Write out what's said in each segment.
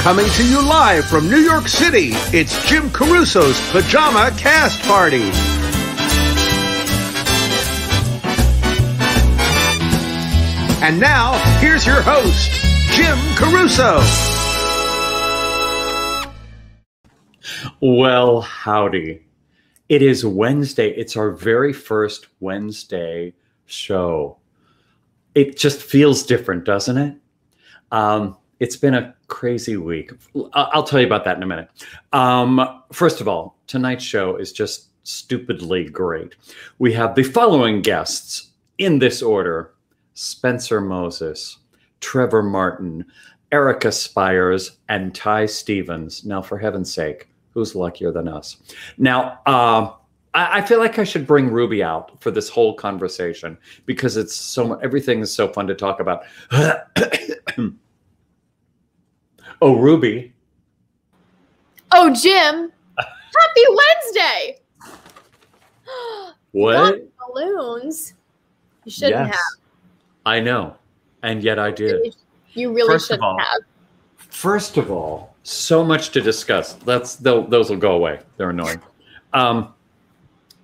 Coming to you live from New York City, it's Jim Caruso's Pajama Cast Party. And now, here's your host, Jim Caruso. Well, howdy. It is Wednesday. It's our very first Wednesday show. It just feels different, doesn't it? It's been a crazy week. I'll tell you about that in a minute. First of all, tonight's show is just stupidly great. We have the following guests in this order: Spencer Moses, Trevor Martin, Erika Spyres, and Ty Stevens. Now, for heaven's sake, who's luckier than us? Now, I feel like I should bring Ruby out for this whole conversation because it's everything is so fun to talk about. Oh, Ruby. Oh, Jim. Happy Wednesday. What? Balloons. You shouldn't have. I know. And yet I did. You really shouldn't have. First of all, so much to discuss. Those will go away. They're annoying.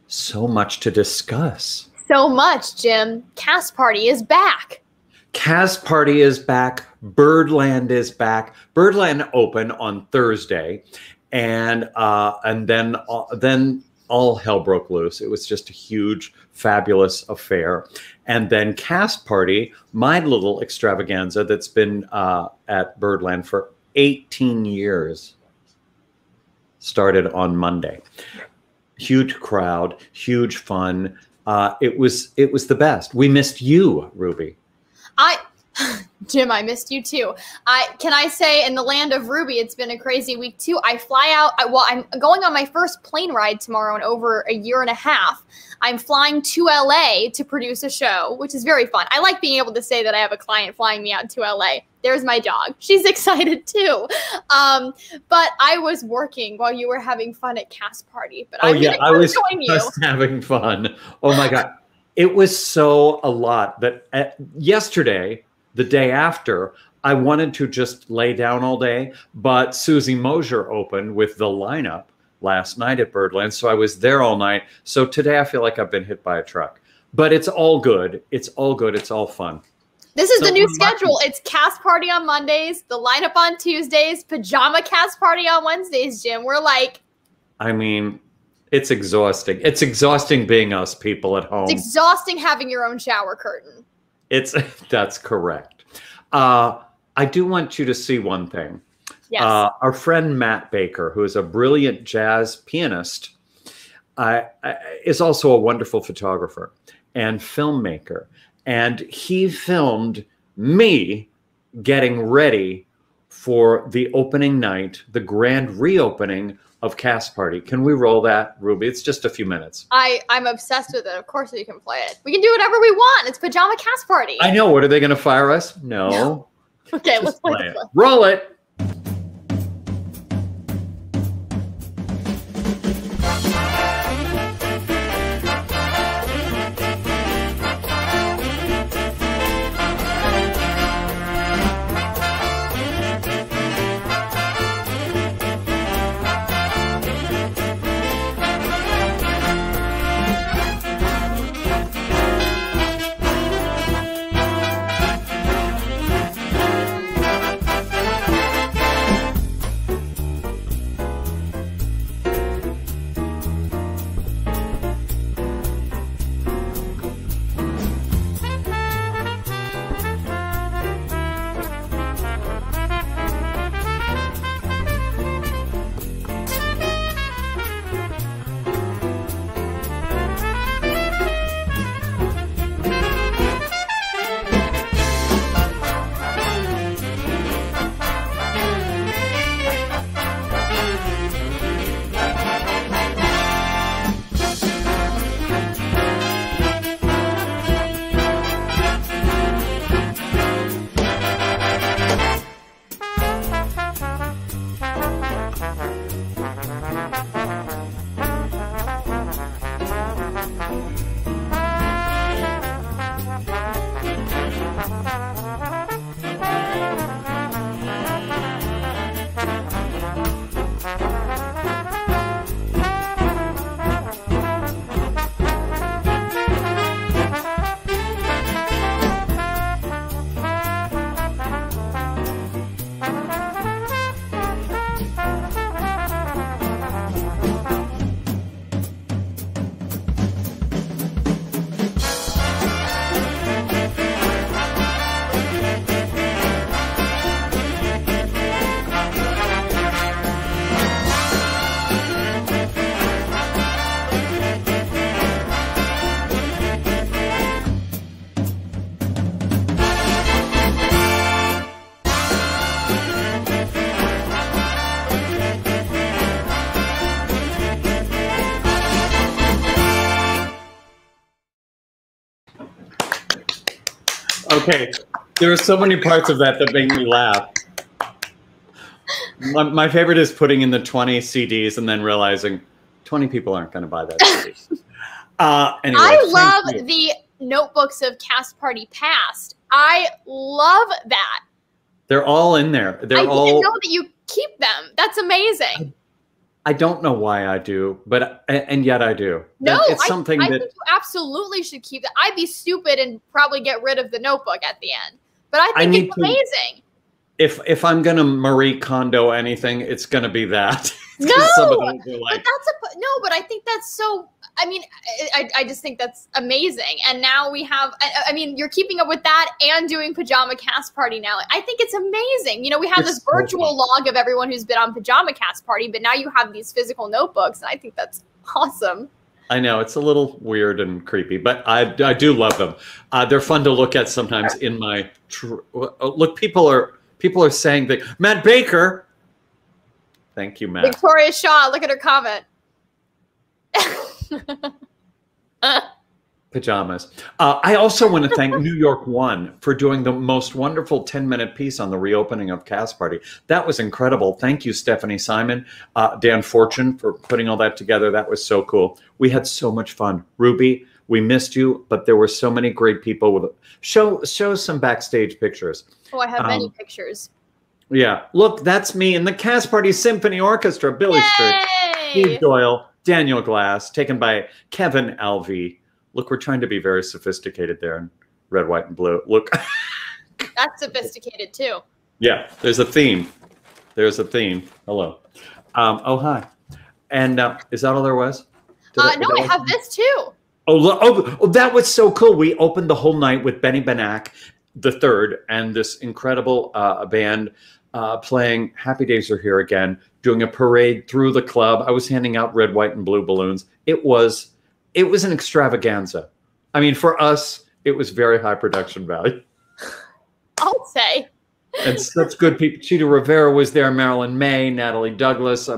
So much to discuss. So much, Jim. Cast Party is back. Cast Party is back. Birdland is back. Birdland opened on Thursday, and then all hell broke loose. It was just a huge, fabulous affair. And then Cast Party, my little extravaganza that's been at Birdland for 18 years, started on Monday. Huge crowd, huge fun. It was the best. We missed you, Ruby. Jim, I missed you too. Can I say, in the land of Ruby, it's been a crazy week too. I fly out. I'm going on my first plane ride tomorrow in over a year and a half. I'm flying to LA to produce a show, which is very fun. I like being able to say that I have a client flying me out to LA. There's my dog. She's excited too. But I was working while you were having fun at Cast Party. But I was just having fun. Oh my God. It was so a lot that yesterday, the day after, I wanted to just lay down all day, but Susie Mosier opened with the lineup last night at Birdland, so I was there all night. So today I feel like I've been hit by a truck. But it's all good. It's all good. It's all fun. This is the new schedule. It's Cast Party on Mondays, the lineup on Tuesdays, Pajama Cast Party on Wednesdays, Jim. We're like... I mean... It's exhausting. It's exhausting being us people at home. It's exhausting having your own shower curtain. That's correct. I do want you to see one thing. Yes. Our friend Matt Baker, who is a brilliant jazz pianist, is also a wonderful photographer and filmmaker. And he filmed me getting ready for the opening night, the grand reopening of Cast Party. Can we roll that, Ruby? It's just a few minutes. I'm obsessed with it. Of course we can play it. We can do whatever we want. It's Pajama Cast Party. I know. What, are they going to fire us? No. Okay, let's play it. Roll it. Okay, there are so many parts of that make me laugh. My favorite is putting in the 20 CDs and then realizing 20 people aren't going to buy that CD. Anyway, I love the notebooks of Cast Party Past. I love that. They're all in there. I didn't know that you keep them. That's amazing. I don't know why I do, but and yet I do. No, it's something I think you absolutely should keep that. I'd be stupid and probably get rid of the notebook at the end. But I think it's amazing. If I'm gonna Marie Kondo anything, it's gonna be that. No, like, but I think that's so. I mean, I just think that's amazing. And now we have. I mean, you're keeping up with that and doing Pajama Cast Party now. I think it's amazing. You know, we have this virtual log of everyone who's been on Pajama Cast Party, but now you have these physical notebooks, and I think that's awesome. I know it's a little weird and creepy, but I do love them. They're fun to look at sometimes. In my look, people are saying that Matt Baker. Thank you, Matt. Victoria Shaw, look at her comment. Pajamas. I also want to thank New York One for doing the most wonderful 10-minute piece on the reopening of Cast Party. That was incredible. Thank you, Stephanie Simon, Dan Fortune, for putting all that together. That was so cool. We had so much fun. Ruby, we missed you, but there were so many great people. With show some backstage pictures. Oh, I have many pictures. Yeah. Look, that's me in the Cast Party Symphony Orchestra. Billy Sturt, Steve Doyle, Daniel Glass, taken by Kevin Alvey. Look, we're trying to be very sophisticated there in red, white, and blue. Look. That's sophisticated, too. Yeah, there's a theme. There's a theme. Hello. Oh, hi. And is that all there was? No, I have this, too. Oh, that was so cool. We opened the whole night with Benny Benack the third and this incredible band playing Happy Days Are Here Again, doing a parade through the club. I was handing out red, white, and blue balloons. It was an extravaganza. I mean, for us, it was very high production value. I'll say. And such good people. Cheetah Rivera was there, Marilyn May, Natalie Douglas,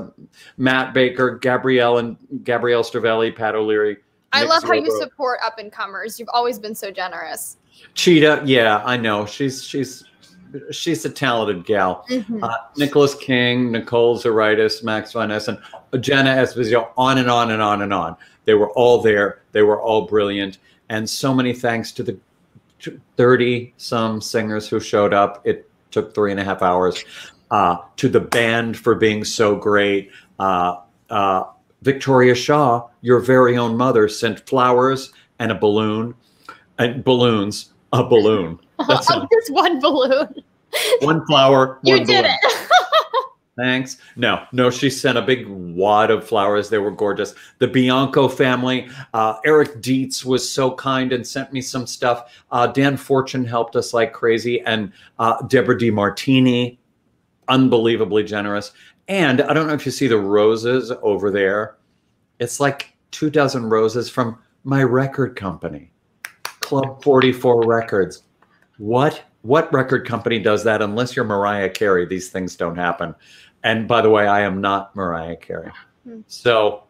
Matt Baker, Gabrielle Stravelli, Pat O'Leary. I love how you support up-and-comers. You've always been so generous. Cheetah, yeah, I know. She's a talented gal. Mm-hmm. Nicholas King, Nicole Zaritis, Max Van Essen, Jenna Esposito, on and on and on and on. They were all there. They were all brilliant. And so many thanks to the 30-some singers who showed up. It took 3.5 hours. To the band for being so great. Victoria Shaw, your very own mother, sent flowers and a balloon. And balloons. A balloon. That's just one balloon. One flower. You one did balloon. it. Thanks. No, she sent a big wad of flowers. They were gorgeous. The Bianco family. Eric Dietz was so kind and sent me some stuff. Dan Fortune helped us like crazy. And Deborah DiMartini, unbelievably generous. And I don't know if you see the roses over there. It's like 24 roses from my record company, Club 44 Records. What record company does that? Unless you're Mariah Carey, these things don't happen. And by the way, I am not Mariah Carey. So,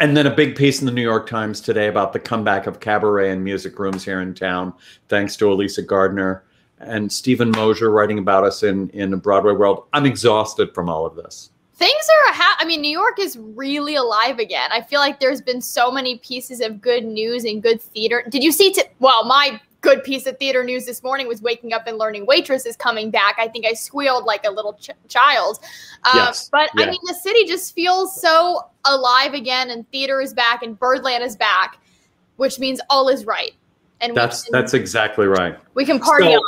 and then a big piece in the New York Times today about the comeback of cabaret and music rooms here in town, thanks to Elisa Gardner and Stephen Mosier writing about us in the Broadway world. I'm exhausted from all of this. Things are, I mean, New York is really alive again. I feel like there's been so many pieces of good news and good theater. Did you see, my good piece of theater news this morning was Waking Up and Learning Waitress is coming back. I think I squealed like a little child. Yes. But yeah. I mean, the city just feels so alive again, and theater is back and Birdland is back, which means all is right. And that's exactly right. We can party on.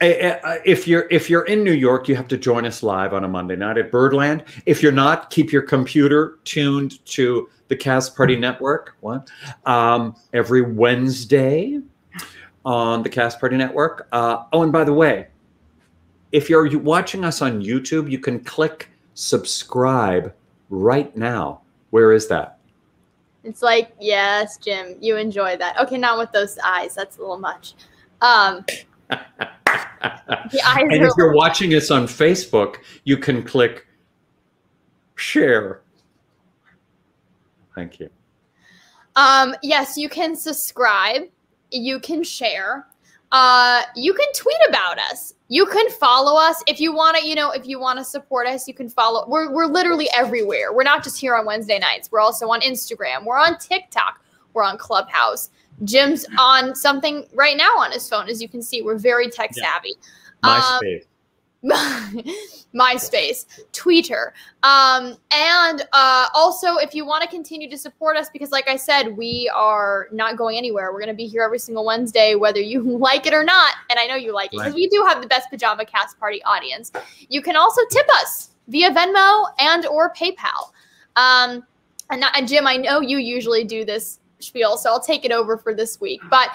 If you're in New York, you have to join us live on a Monday night at Birdland. If you're not, keep your computer tuned to the Cast Party Network. Every Wednesday on the Cast Party Network. And by the way, if you're watching us on YouTube, you can click subscribe right now. Where is that? It's like, yes, Jim, you enjoy that. Okay, not with those eyes. That's a little much. And if you're watching us on Facebook, you can click share. Thank you. Yes, you can subscribe. You can share. You can tweet about us. You can follow us if you want to, if you want to support us, you can follow. We're literally everywhere. We're not just here on Wednesday nights. We're also on Instagram. We're on TikTok. We're on Clubhouse. Jim's on something right now on his phone. As you can see, we're very tech savvy. MySpace. MySpace, Twitter. And also, if you want to continue to support us, because like I said, we are not going anywhere. We're going to be here every single Wednesday, whether you like it or not. And I know you like it because we do have the best Pajama Cast Party audience. You can also tip us via Venmo and or PayPal. And Jim, I know you usually do this spiel, so I'll take it over for this week. But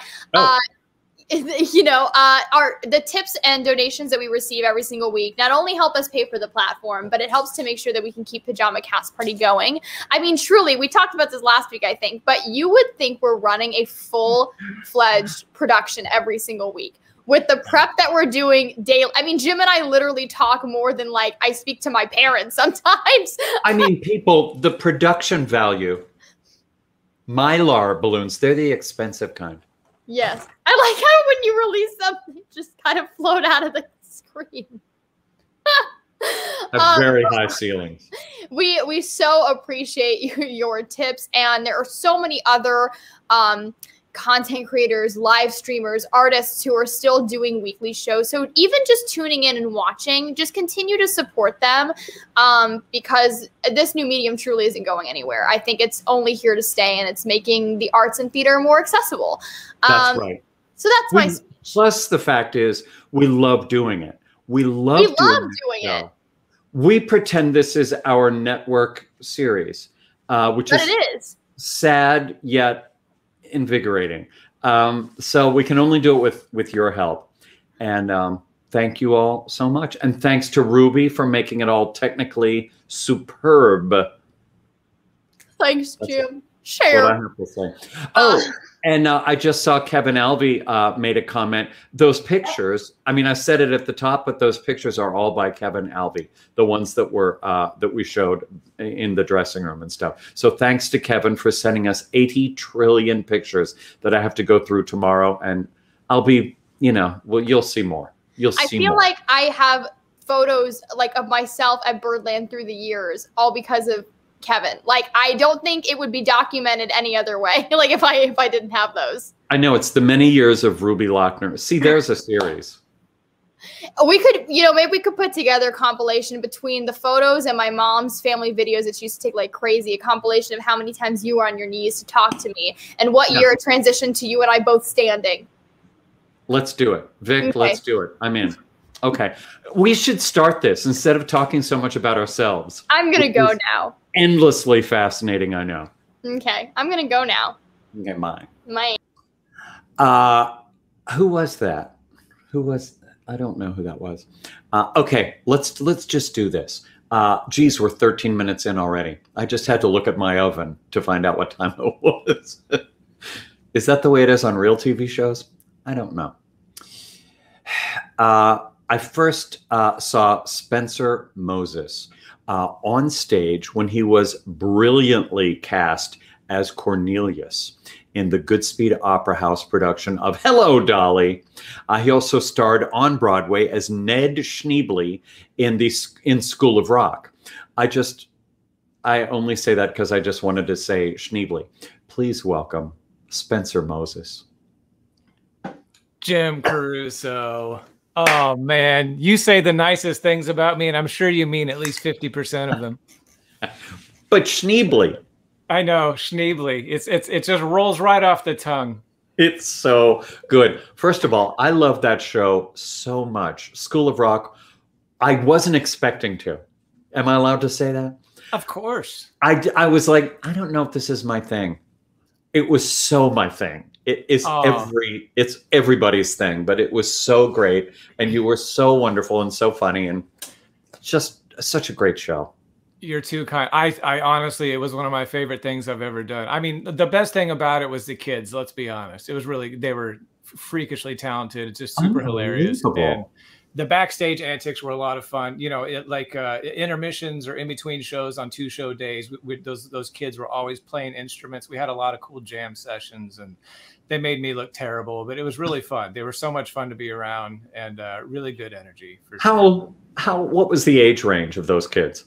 the tips and donations that we receive every single week not only help us pay for the platform, but it helps to make sure that we can keep Pajama Cast Party going. I mean, truly, we talked about this last week, I think, but you would think we're running a full-fledged production every single week. With the prep that we're doing daily. I mean, Jim and I literally talk more than I speak to my parents sometimes. I mean, the production value, Mylar balloons, they're the expensive kind. Yes. I like how when you release something, it just kind of float out of the screen. Have very high ceilings. We so appreciate your tips. And there are so many other content creators, live streamers, artists who are still doing weekly shows. So even just tuning in and watching, just continue to support them because this new medium truly isn't going anywhere. I think it's only here to stay, and it's making the arts and theater more accessible. That's right. So that's my speech. Plus the fact is we love doing it. We love doing it. We pretend this is our network series, which is sad yet invigorating. So we can only do it with your help. And thank you all so much. And thanks to Ruby for making it all technically superb. Thanks, Jim. Share. What I have to say. And I just saw Kevin Alvey made a comment. Those pictures, I mean, I said it at the top, but those pictures are all by Kevin Alvey, the ones that were that we showed in the dressing room and stuff. So thanks to Kevin for sending us 80 trillion pictures that I have to go through tomorrow. And I'll be, well, you'll see more. I feel like I have photos of myself at Birdland through the years, all because of Kevin. I don't think it would be documented any other way. If I didn't have those. I know, it's the many years of Ruby Lochner. See, there's a series. We could, maybe we could put together a compilation between the photos and my mom's family videos that she used to take like crazy, a compilation of how many times you were on your knees to talk to me and what year it transitioned to you and I both standing. Let's do it. Vic, okay. Let's do it. I'm in. Okay. We should start this instead of talking so much about ourselves. I'm going to go now. Endlessly fascinating, I know. Okay. I'm going to go now. Okay, mine. Who was that? I don't know who that was. Okay, let's just do this. Geez, we're 13 minutes in already. I just had to look at my oven to find out what time it was. Is that the way it is on real TV shows? I don't know. I first saw Spencer Moses on stage when he was brilliantly cast as Cornelius in the Goodspeed Opera House production of Hello, Dolly. He also starred on Broadway as Ned Schneebly in School of Rock. I only say that because I just wanted to say Schneebly. Please welcome Spencer Moses. Jim Caruso. Oh, man. You say the nicest things about me, and I'm sure you mean at least 50% of them. But Schneebly. I know, Schneebly. It just rolls right off the tongue. It's so good. First of all, I love that show so much. School of Rock, I wasn't expecting to. Am I allowed to say that? Of course. I was like, I don't know if this is my thing. It was so my thing. It's everybody's thing, but it was so great. And you were so wonderful and so funny and just such a great show. You're too kind. I honestly, it was one of my favorite things I've ever done. I mean, the best thing about it was the kids. Let's be honest. It was really, they were freakishly talented. It's just super hilarious. And the backstage antics were a lot of fun. You know, intermissions or in between shows on 2 show days, those kids were always playing instruments. We had a lot of cool jam sessions, and they made me look terrible, but it was really fun. They were so much fun to be around, and really good energy. What was the age range of those kids?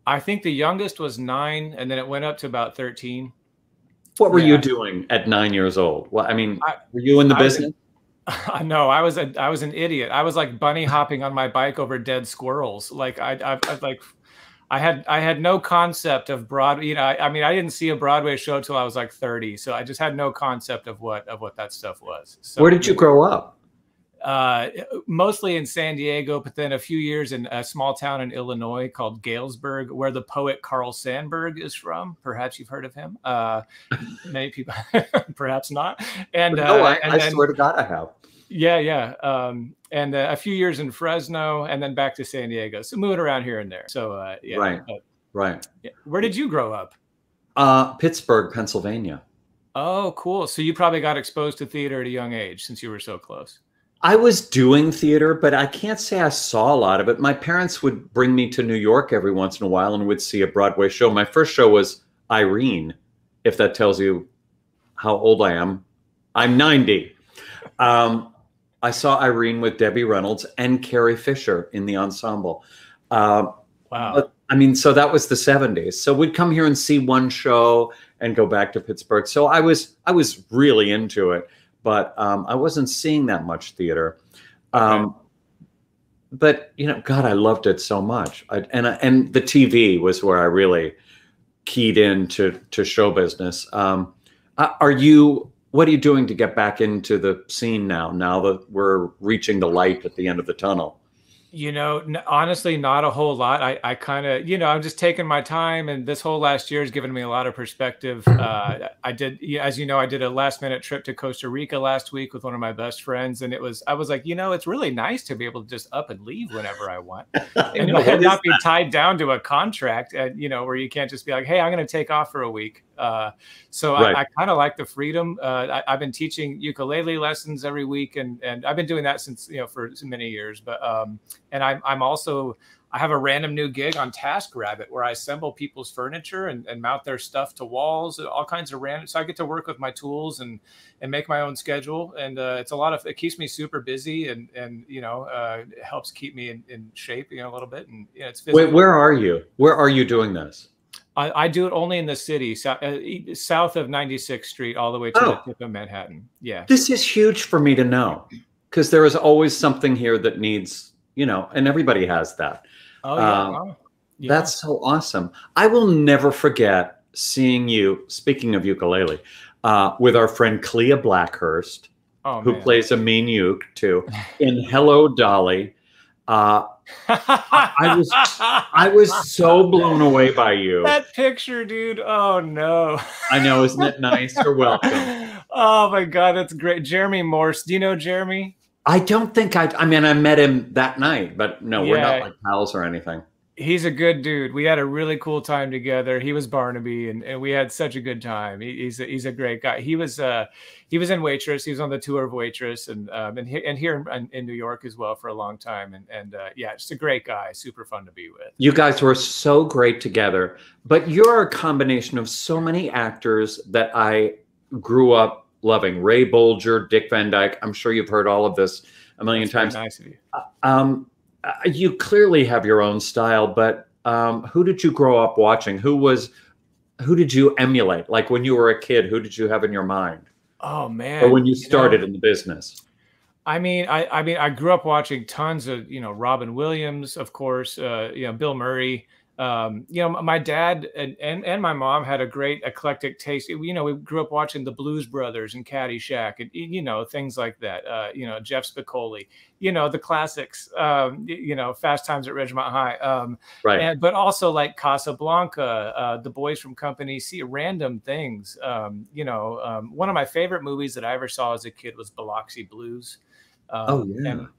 I think the youngest was 9, and then it went up to about 13. What were you doing at 9 years old? Well, I mean, were you in the business? No, I was an idiot. I was like bunny hopping on my bike over dead squirrels. Like I had no concept of Broadway. You know, I mean, I didn't see a Broadway show till I was like 30, so I just had no concept of what that stuff was. So, where did you grow up? Mostly in San Diego, but then a few years in a small town in Illinois called Galesburg, where the poet Carl Sandburg is from. Perhaps you've heard of him. Many people, perhaps not. And no, I swear to God, I have. Yeah. And a few years in Fresno, and then back to San Diego. So moving around here and there. So yeah. Right. Yeah. Where did you grow up? Pittsburgh, Pennsylvania. Oh, cool. So you probably got exposed to theater at a young age since you were so close. I was doing theater, but I can't say I saw a lot of it. My parents would bring me to New York every once in a while and would see a Broadway show. My first show was Irene, if that tells you how old I am. I'm 90. I saw Irene with Debbie Reynolds and Carrie Fisher in the ensemble. Wow. But, I mean, so that was the 70s. So we'd come here and see one show and go back to Pittsburgh. So I was really into it. But I wasn't seeing that much theater. Okay. But, you know, God, I loved it so much. And the TV was where I really keyed into show business. What are you doing to get back into the scene now that we're reaching the light at the end of the tunnel? You know, honestly, not a whole lot. I kind of, you know, I'm just taking my time, and this whole last year has given me a lot of perspective. I did, as you know, I did a last minute trip to Costa Rica last week with one of my best friends. And I was like, you know, it's really nice to be able to just up and leave whenever I want and not be tied down to a contract, you know, where you can't just be like, hey, I'm going to take off for a week. So right. I kind of like the freedom. I've been teaching ukulele lessons every week, and I've been doing that since, you know, for many years. But and I'm also, I have a random new gig on TaskRabbit where I assemble people's furniture and mount their stuff to walls, all kinds of random. So I get to work with my tools and make my own schedule, and it's a lot of, it keeps me super busy, and you know, it helps keep me in shape, you know, a little bit. And yeah, it's physical. Wait, where are you? Where are you doing this? I do it only in the city, south of 96th Street, all the way to the tip of Manhattan. Yeah. This is huge for me to know, because there is always something here that needs, you know, and everybody has that. Oh, yeah. Yeah. That's so awesome. I will never forget seeing you, speaking of ukulele, with our friend Clea Blackhurst, who plays a mean uke too, in Hello, Dolly. I was so blown away by you. That picture, dude. Oh no. I know, isn't it nice? You're welcome. Oh my God, that's great. Jeremy Morse. Do you know Jeremy? I don't think I mean, I met him that night, but no, we're not like pals or anything. He's a good dude. We had a really cool time together. He was Barnaby, and we had such a good time. He's a great guy. He was in Waitress. He was on the tour of Waitress, and here in New York as well for a long time. And yeah, just a great guy. Super fun to be with. You guys were so great together. But you're a combination of so many actors that I grew up loving. Ray Bolger, Dick Van Dyke. I'm sure you've heard all of this a million times. Very nice of you. You clearly have your own style, but who did you grow up watching? Who did you emulate? Like when you were a kid, who did you have in your mind? Oh man! Or when you started in the business? I mean, I grew up watching tons of, you know, Robin Williams, of course, you know, Bill Murray. You know, my dad and my mom had a great eclectic taste. You know, we grew up watching the Blues Brothers and Caddyshack, and you know, things like that. You know, Jeff Spicoli. You know, the classics. You know, Fast Times at Ridgemont High. Right. But also like Casablanca, The Boys from Company C, random things. You know, one of my favorite movies that I ever saw as a kid was Biloxi Blues. And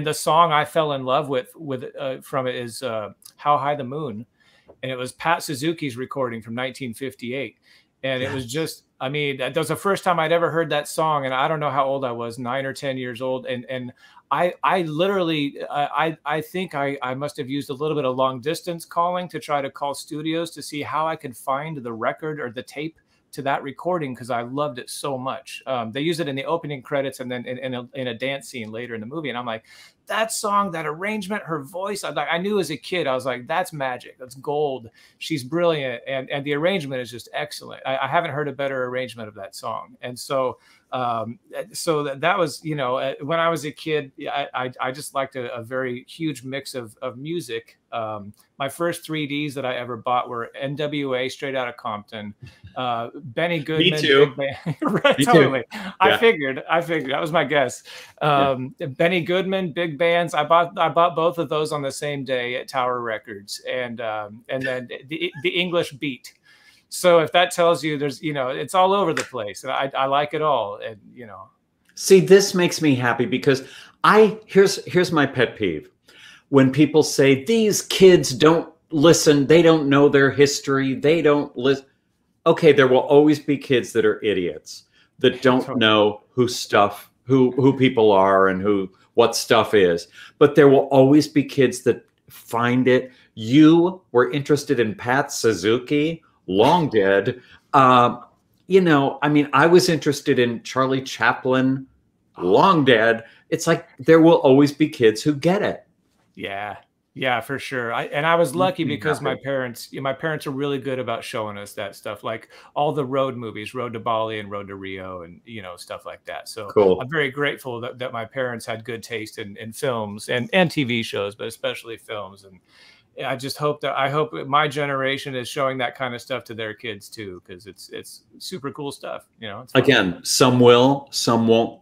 the song I fell in love with from it is How High the Moon, and it was Pat Suzuki's recording from 1958, and it was just I mean, that was the first time I'd ever heard that song, and I don't know how old I was, 9 or 10 years old, and I literally I think I must have used a little bit of long distance calling to try to call studios to see how I could find the record or the tape to that recording, because I loved it so much. They use it in the opening credits and then in a dance scene later in the movie, and I'm like, that song, that arrangement, her voice, I knew as a kid, I was like, that's magic, that's gold, she's brilliant, and the arrangement is just excellent. I haven't heard a better arrangement of that song. And so that was, you know, when I was a kid, I just liked a very huge mix of music. My first 3Ds that I ever bought were NWA, Straight Outta Compton, Benny Goodman. Me too. Right, Me totally. too. I figured that was my guess. Benny Goodman, big bands. I bought both of those on the same day at Tower Records, and then the English Beat. So if that tells you, there's, you know, it's all over the place, and I like it all, and you know. See, this makes me happy because here's my pet peeve. When people say these kids don't listen, they don't know their history, they don't listen. Okay, there will always be kids that are idiots that don't know who people are and what stuff is. But there will always be kids that find it. You were interested in Pat Suzuki, long dead. You know, I mean, I was interested in Charlie Chaplin, long dead. It's like there will always be kids who get it. Yeah, for sure. I was lucky because my parents are really good about showing us that stuff, like all the road movies, Road to Bali and Road to Rio, and you know, stuff like that. So cool. I'm very grateful that my parents had good taste in films and TV shows, but especially films. And I just hope my generation is showing that kind of stuff to their kids too, because it's super cool stuff. You know, again, some will, some won't.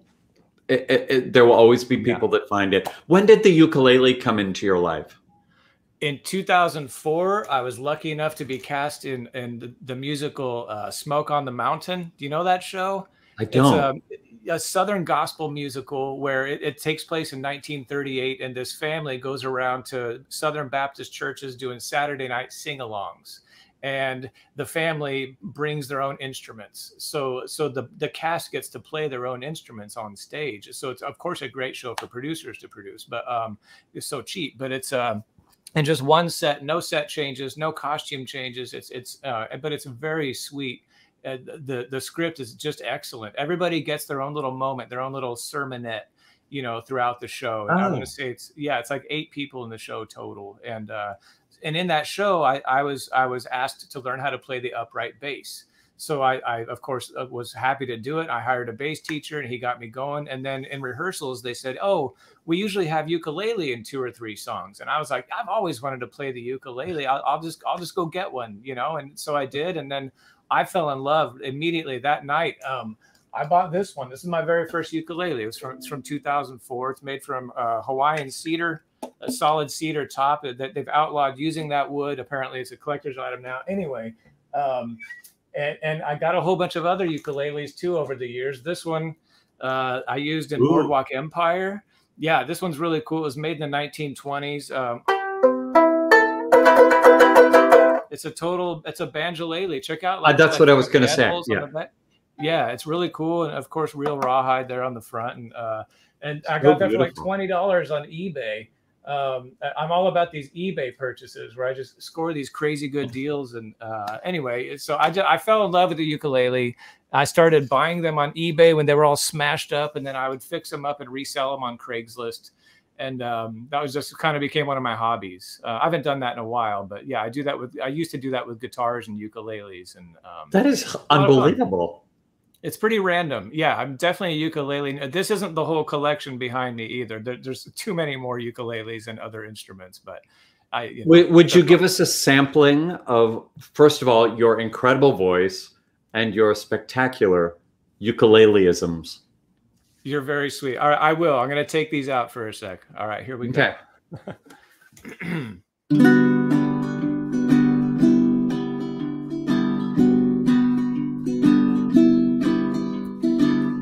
There will always be people that find it. When did the ukulele come into your life? In 2004, I was lucky enough to be cast in the musical Smoke on the Mountain. Do you know that show? I don't. It's a Southern gospel musical where it takes place in 1938, and this family goes around to Southern Baptist churches doing Saturday night sing-alongs. And the family brings their own instruments. So the cast gets to play their own instruments on stage. So it's, of course, a great show for producers to produce, but it's so cheap. But it's and just one set, no set changes, no costume changes. But it's very sweet. The script is just excellent. Everybody gets their own little moment, their own little sermonette, you know, throughout the show. And I'm going to say it's like 8 people in the show total. And in that show, I was asked to learn how to play the upright bass. So I of course was happy to do it. I hired a bass teacher and he got me going. And then in rehearsals, they said, "Oh, we usually have ukulele in 2 or 3 songs." And I was like, I've always wanted to play the ukulele. I'll just go get one, you know? And so I did. And then I fell in love immediately that night. I bought this one. This is my very first ukulele. It's from 2004. It's made from Hawaiian cedar, a solid cedar top that they've outlawed using that wood. Apparently it's a collector's item now. Anyway, and I got a whole bunch of other ukuleles too over the years. This one I used in Boardwalk Empire. Yeah, this one's really cool. It was made in the 1920s. It's a banjolele. Check out. That's what I was going to say. Yeah, it's really cool. And of course, real rawhide there on the front. And I got that for like $20 on eBay. I'm all about these eBay purchases where I just score these crazy good deals. And anyway, so I fell in love with the ukulele. I started buying them on eBay when they were all smashed up, and then I would fix them up and resell them on Craigslist. And that was just kind of became one of my hobbies. I haven't done that in a while, but yeah, I used to do that with guitars and ukuleles. And that is unbelievable. It's pretty random. Yeah, I'm definitely a ukulele. This isn't the whole collection behind me either. There's too many more ukuleles and other instruments. But would you give us a sampling of, first of all, your incredible voice and your spectacular ukuleleisms? You're very sweet. All right, I will. I'm going to take these out for a sec. All right, here we go.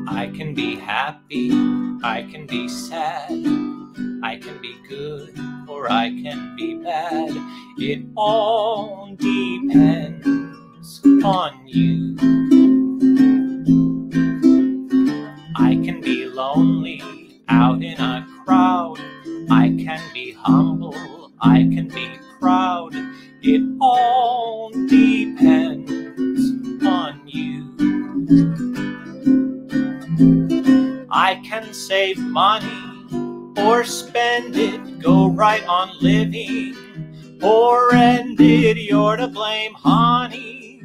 I can be happy, I can be sad, I can be good or I can be bad. It all depends on you. I can be lonely out in a crowd. I can be humble, I can be proud. It all depends on you. I can save money or spend it, go right on living or end it. You're to blame, honey,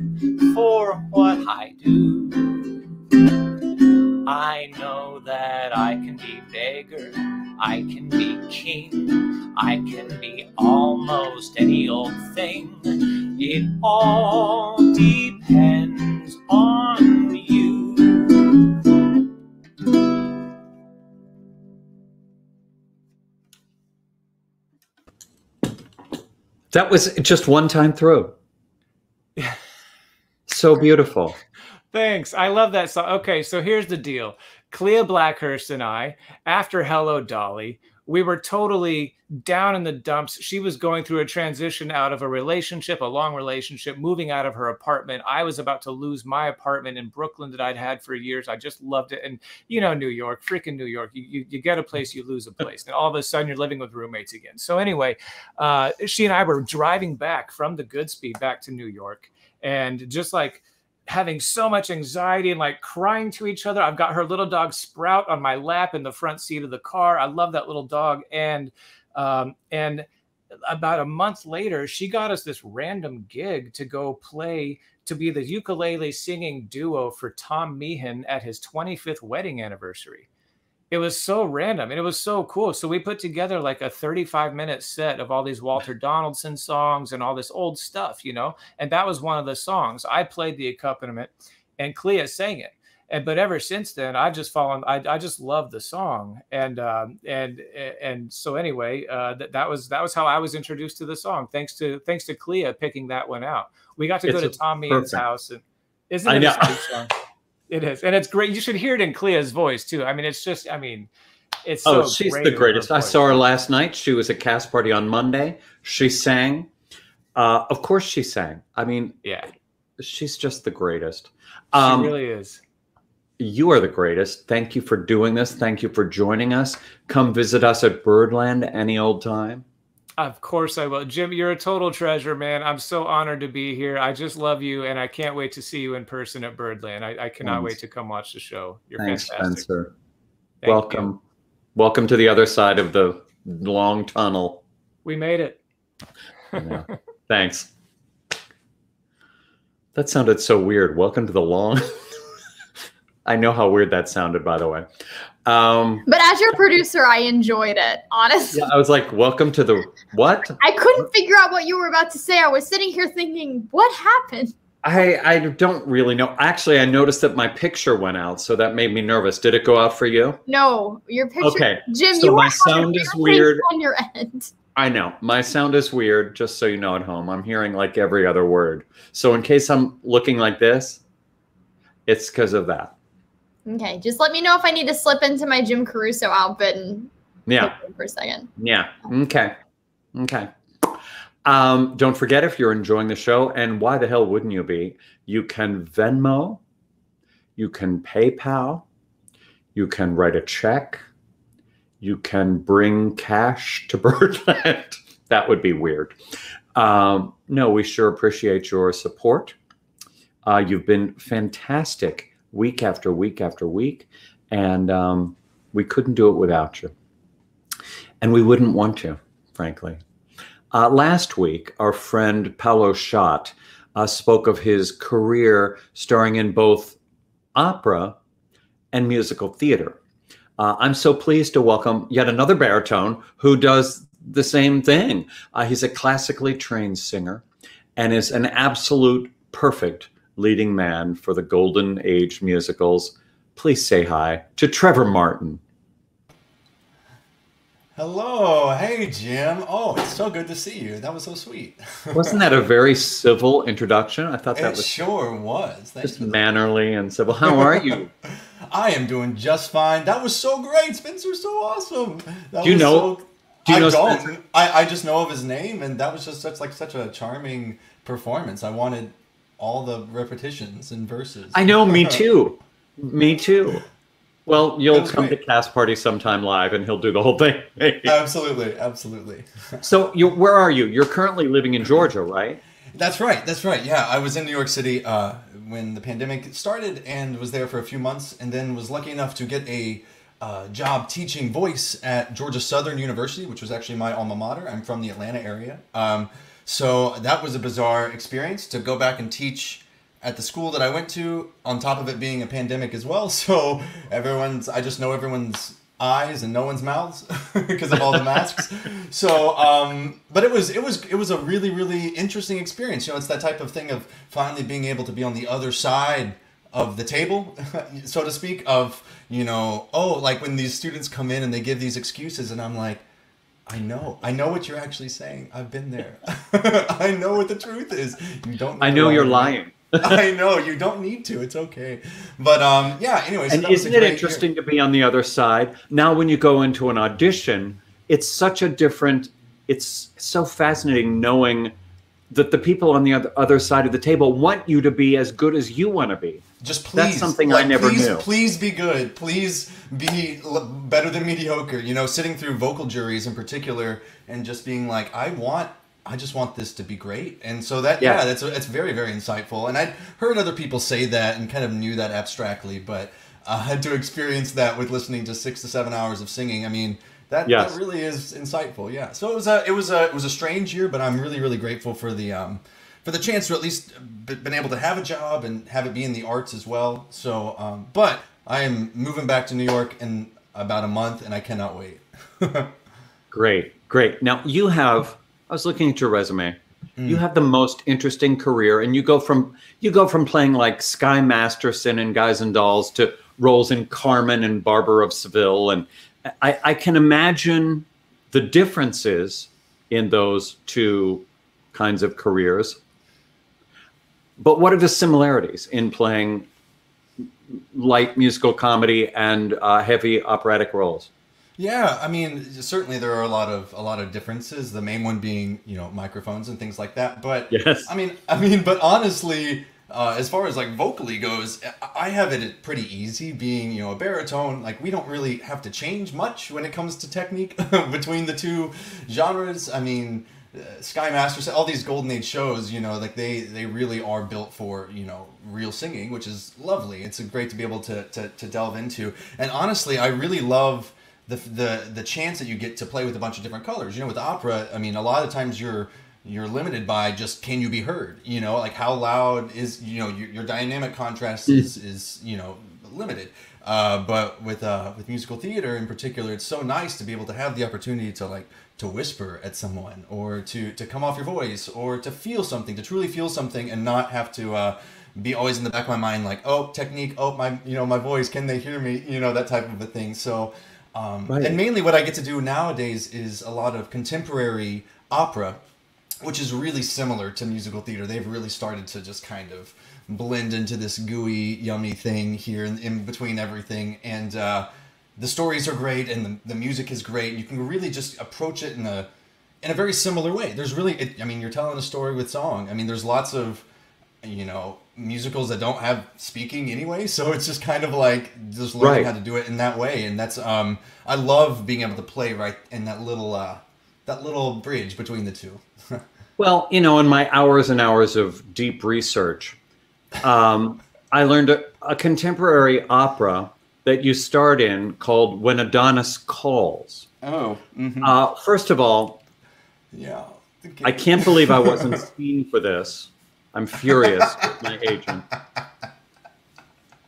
for what I do. I know that I can be beggar, I can be king, I can be almost any old thing. It all depends on you. That was just one time through. So beautiful. Thanks. I love that song. Okay, so here's the deal. Clea Blackhurst and I, after Hello Dolly, we were totally down in the dumps. She was going through a transition out of a relationship, a long relationship, moving out of her apartment. I was about to lose my apartment in Brooklyn that I'd had for years. I just loved it. And, you know, New York, freaking New York, you get a place, you lose a place. And all of a sudden you're living with roommates again. So anyway, she and I were driving back from the Goodspeed back to New York. And just like having so much anxiety and like crying to each other. I've got her little dog Sprout on my lap in the front seat of the car. I love that little dog. And about a month later, she got us this random gig to go play, to be the ukulele singing duo for Tom Meehan at his 25th wedding anniversary. It was so random and it was so cool. So we put together like a 35-minute set of all these Walter Donaldson songs and all this old stuff, you know, and that was one of the songs. I played the accompaniment and Clea sang it. But ever since then, I've just fallen. I just love the song, and so anyway, that was how I was introduced to the song. Thanks to Clea picking that one out. We got to go to Tom Meehan's house, and isn't it a sweet song? It is, and it's great. You should hear it in Clea's voice too. I mean, it's just, I mean, it's so she's great the greatest. I saw her last night. She was at Cast Party on Monday. She sang. Of course, she sang. I mean, yeah, she's just the greatest. She really is. You are the greatest. Thank you for doing this. Thank you for joining us. Come visit us at Birdland any old time. Of course I will. Jim, you're a total treasure, man. I'm so honored to be here. I just love you, and I can't wait to see you in person at Birdland. I cannot wait to come watch the show. You're fantastic. Spencer. Welcome. Welcome to the other side of the long tunnel. We made it. Yeah. Thanks. That sounded so weird. Welcome to the long... I know how weird that sounded, by the way. But as your producer, I enjoyed it, honestly. Yeah, I was like, welcome to the what? I couldn't figure out what you were about to say. I was sitting here thinking, what happened? I don't really know. Actually, I noticed that my picture went out, so that made me nervous. Did it go out for you? No, your picture. Okay. Jim, so you my sound is weird on your end. I know. My sound is weird, just so you know at home. I'm hearing like every other word. So in case I'm looking like this, it's because of that. Okay, just let me know if I need to slip into my Jim Caruso outfit and for a second. Yeah. Okay. Okay. Don't forget, if you're enjoying the show, and why the hell wouldn't you be, you can Venmo, you can PayPal, you can write a check, you can bring cash to Birdland. That would be weird. No, we sure appreciate your support. You've been fantastic week after week after week, and we couldn't do it without you. And we wouldn't want to, frankly. Last week, our friend Paolo Schott spoke of his career starring in both opera and musical theater. I'm so pleased to welcome yet another baritone who does the same thing. He's a classically trained singer and is an absolute perfect leading man for the golden age musicals. Please say hi to Trevor Martin. Hello. Hey, Jim. Oh, it's so good to see you. That was so sweet. Wasn't that a very civil introduction? I thought that was sure was. Just mannerly and civil. How are you? I am doing just fine. That was so great. Spencer's so awesome. Do you know Spencer? I just know of his name, and that was just such a charming performance. I wanted all the repetitions and verses. I know, me too. Me too. Well, you'll was come to great. Cast Party sometime live, and he'll do the whole thing. Absolutely, absolutely. So, where are you? You're currently living in Georgia, right? That's right. That's right. Yeah, I was in New York City when the pandemic started and was there for a few months, and then was lucky enough to get a job teaching voice at Georgia Southern University, which was actually my alma mater. I'm from the Atlanta area. So that was a bizarre experience to go back and teach at the school that I went to, on top of it being a pandemic as well. So I just know everyone's eyes and no one's mouths because of all the masks. So, but it was a really, really interesting experience. You know, it's that type of thing of finally being able to be on the other side of the table, so to speak, of, you know, like when these students come in and they give these excuses, and I'm like, I know what you're actually saying. I've been there. I know what the truth is. You don't. I know you're lying. I know you don't need to. It's okay. But yeah. Anyway, so and that was isn't a it great interesting year. to be on the other side? Now, when you go into an audition, it's such a different. It's so fascinating knowing that the people on the other side of the table want you to be as good as you want to be. Just please. That's something I never knew. Please be good. Please be better than mediocre. You know, sitting through vocal juries in particular, and just being like, I just want this to be great. And so that's very, very insightful. And I'd heard other people say that and kind of knew that abstractly, but I had to experience that with listening to 6 to 7 hours of singing. I mean, that really is insightful. Yeah. So it was a strange year, but I'm really, really grateful for the chance to at least been able to have a job and have it be in the arts as well. So, but I am moving back to New York in about a month, and I cannot wait. Great. Now I was looking at your resume. You have the most interesting career, and you go from playing like Sky Masterson in Guys and Dolls to roles in Carmen and Barber of Seville, and I can imagine the differences in those two kinds of careers. But what are the similarities in playing light musical comedy and heavy operatic roles? Yeah, I mean, certainly there are a lot of differences. The main one being, you know, microphones and things like that. But yes, I mean, but honestly, as far as like vocally goes, I have it pretty easy being, you know, a baritone. Like, we don't really have to change much when it comes to technique between the two genres. I mean, Sky Masters, all these Golden Age shows, you know, like they really are built for, you know, real singing, which is lovely. It's great to be able to delve into. And honestly, I really love the chance that you get to play with a bunch of different colors. You know, with opera, I mean, a lot of times you're limited by just, can you be heard? You know, like how loud is, you know, your dynamic contrast is you know, limited. But with musical theater in particular, it's so nice to be able to have the opportunity to whisper at someone, or to come off your voice, or to feel something, to truly feel something, and not have to be always in the back of my mind like, oh, technique, oh, my voice, can they hear me? You know, that type of a thing. So, right. And mainly what I get to do nowadays is a lot of contemporary opera, which is really similar to musical theater. They've really started to just kind of blend into this gooey, yummy thing here in between everything. And the stories are great, and the music is great. You can really just approach it in a very similar way. There's really, I mean, you're telling a story with song. I mean, there's lots of, you know, musicals that don't have speaking anyway, so it's just kind of like just learning how to do it in that way. And that's I love being able to play right in that little bridge between the two. Well, you know, in my hours and hours of deep research, I learned a contemporary opera that you starred in called When Adonis Calls. Oh. Mm-hmm. First of all, yeah, I can't believe I wasn't seen for this. I'm furious with my agent.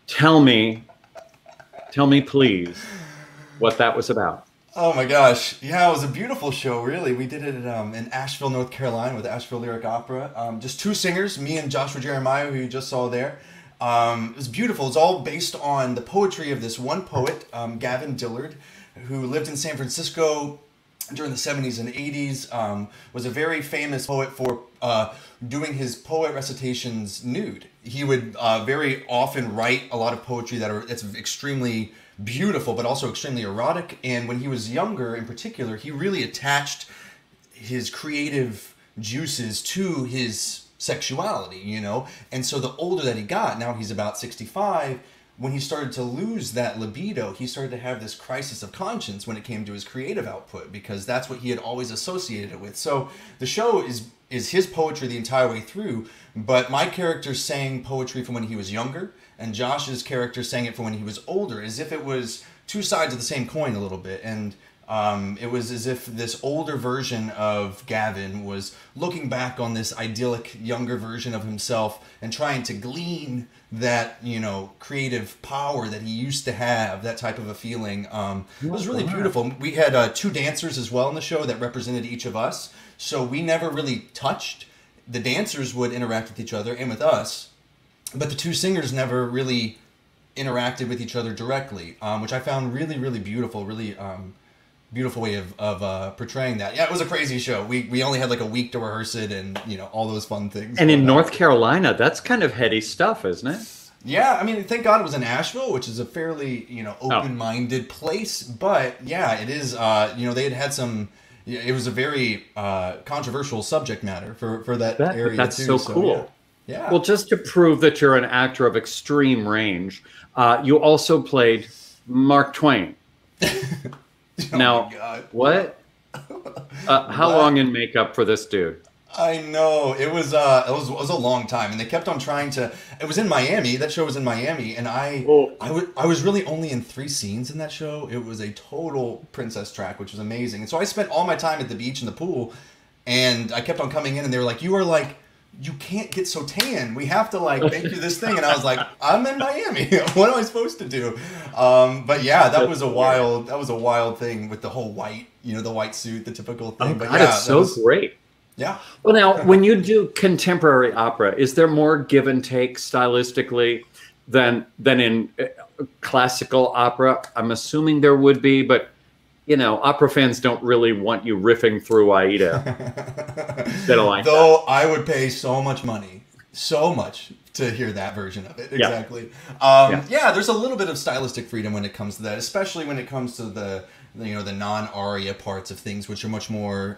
Tell me please what that was about. Oh my gosh. Yeah, it was a beautiful show, really. We did it in Asheville, North Carolina with the Asheville Lyric Opera. Just two singers, me and Joshua Jeremiah, who you just saw there. It was beautiful. It's all based on the poetry of this one poet, Gavin Dillard, who lived in San Francisco during the 70s and 80s, was a very famous poet for doing his poet recitations nude. He would very often write a lot of poetry that's extremely beautiful, but also extremely erotic. And when he was younger, in particular, he really attached his creative juices to his sexuality, you know? And so the older that he got, now he's about 65, when he started to lose that libido, he started to have this crisis of conscience when it came to his creative output, because that's what he had always associated it with. So the show is his poetry the entire way through, but my character sang poetry from when he was younger, and Josh's character sang it from when he was older, as if it was two sides of the same coin a little bit. And it was as if this older version of Gavin was looking back on this idyllic younger version of himself and trying to glean that, you know, creative power that he used to have, that type of a feeling. It was really beautiful. We had 2 dancers as well in the show that represented each of us. So we never really touched. The dancers would interact with each other and with us, but the 2 singers never really interacted with each other directly, which I found really, really beautiful, really beautiful way of portraying that. Yeah, it was a crazy show. We only had like a week to rehearse it, and you know, all those fun things. And in North Carolina, that's kind of heady stuff, isn't it? Yeah, I mean, thank God it was in Asheville, which is a fairly, you know, open-minded place. But yeah, it is. You know, they had some. It was a very controversial subject matter for that area. That's too, so cool. Yeah. Well, just to prove that you're an actor of extreme range, you also played Mark Twain. Now, what? How long in makeup for this dude? I know it was a long time, and they kept on trying to. It was in Miami. That show was in Miami, and I was really only in 3 scenes in that show. It was a total princess track, which was amazing. And so I spent all my time at the beach in the pool, and I kept on coming in, and they were like, "You are like." You can't get so tan. We have to like make you this thing. And I was like, I'm in Miami. What am I supposed to do? But yeah, that was a wild thing with the whole white, you know, the white suit, the typical thing. Oh, but God, yeah, it's so great. Yeah. Well, now, when you do contemporary opera, is there more give and take stylistically than in classical opera? I'm assuming there would be, but you know, opera fans don't really want you riffing through Aida. They don't like Though that. I would pay so much money, so much, to hear that version of it. Exactly. Yeah, there's a little bit of stylistic freedom when it comes to that, especially when it comes to the non-aria parts of things, which are much more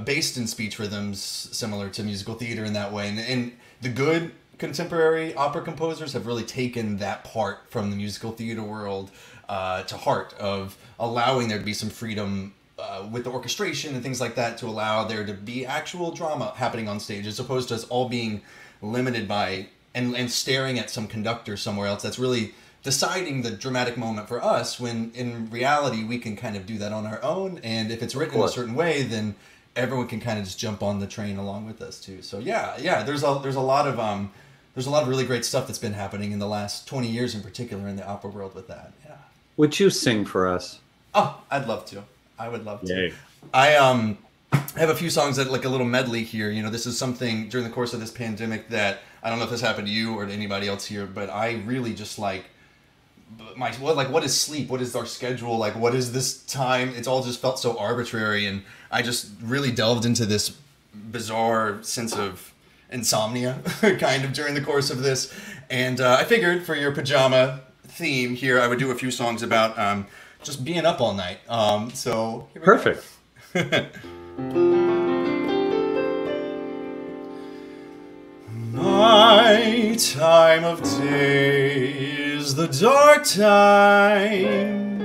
based in speech rhythms, similar to musical theater in that way. And the good contemporary opera composers have really taken that part from the musical theater world to heart, of allowing there to be some freedom with the orchestration and things like that, to allow there to be actual drama happening on stage, as opposed to us all being limited by and staring at some conductor somewhere else that's really deciding the dramatic moment for us, when in reality we can kind of do that on our own. And if it's written in a certain way, then everyone can kind of just jump on the train along with us too. So yeah, there's a lot of really great stuff that's been happening in the last 20 years in particular in the opera world with that. Yeah. Would you sing for us? Oh, I'd love to. I would love to. Yay. I have a few songs that like a little medley here. You know, this is something during the course of this pandemic that I don't know if this happened to you or to anybody else here, but I really just like what is sleep? What is our schedule? Like, what is this time? It's all just felt so arbitrary, and I just really delved into this bizarre sense of insomnia kind of during the course of this. And I figured for your pajama theme here, I would do a few songs about just being up all night. So here we perfect. My time of day is the dark time,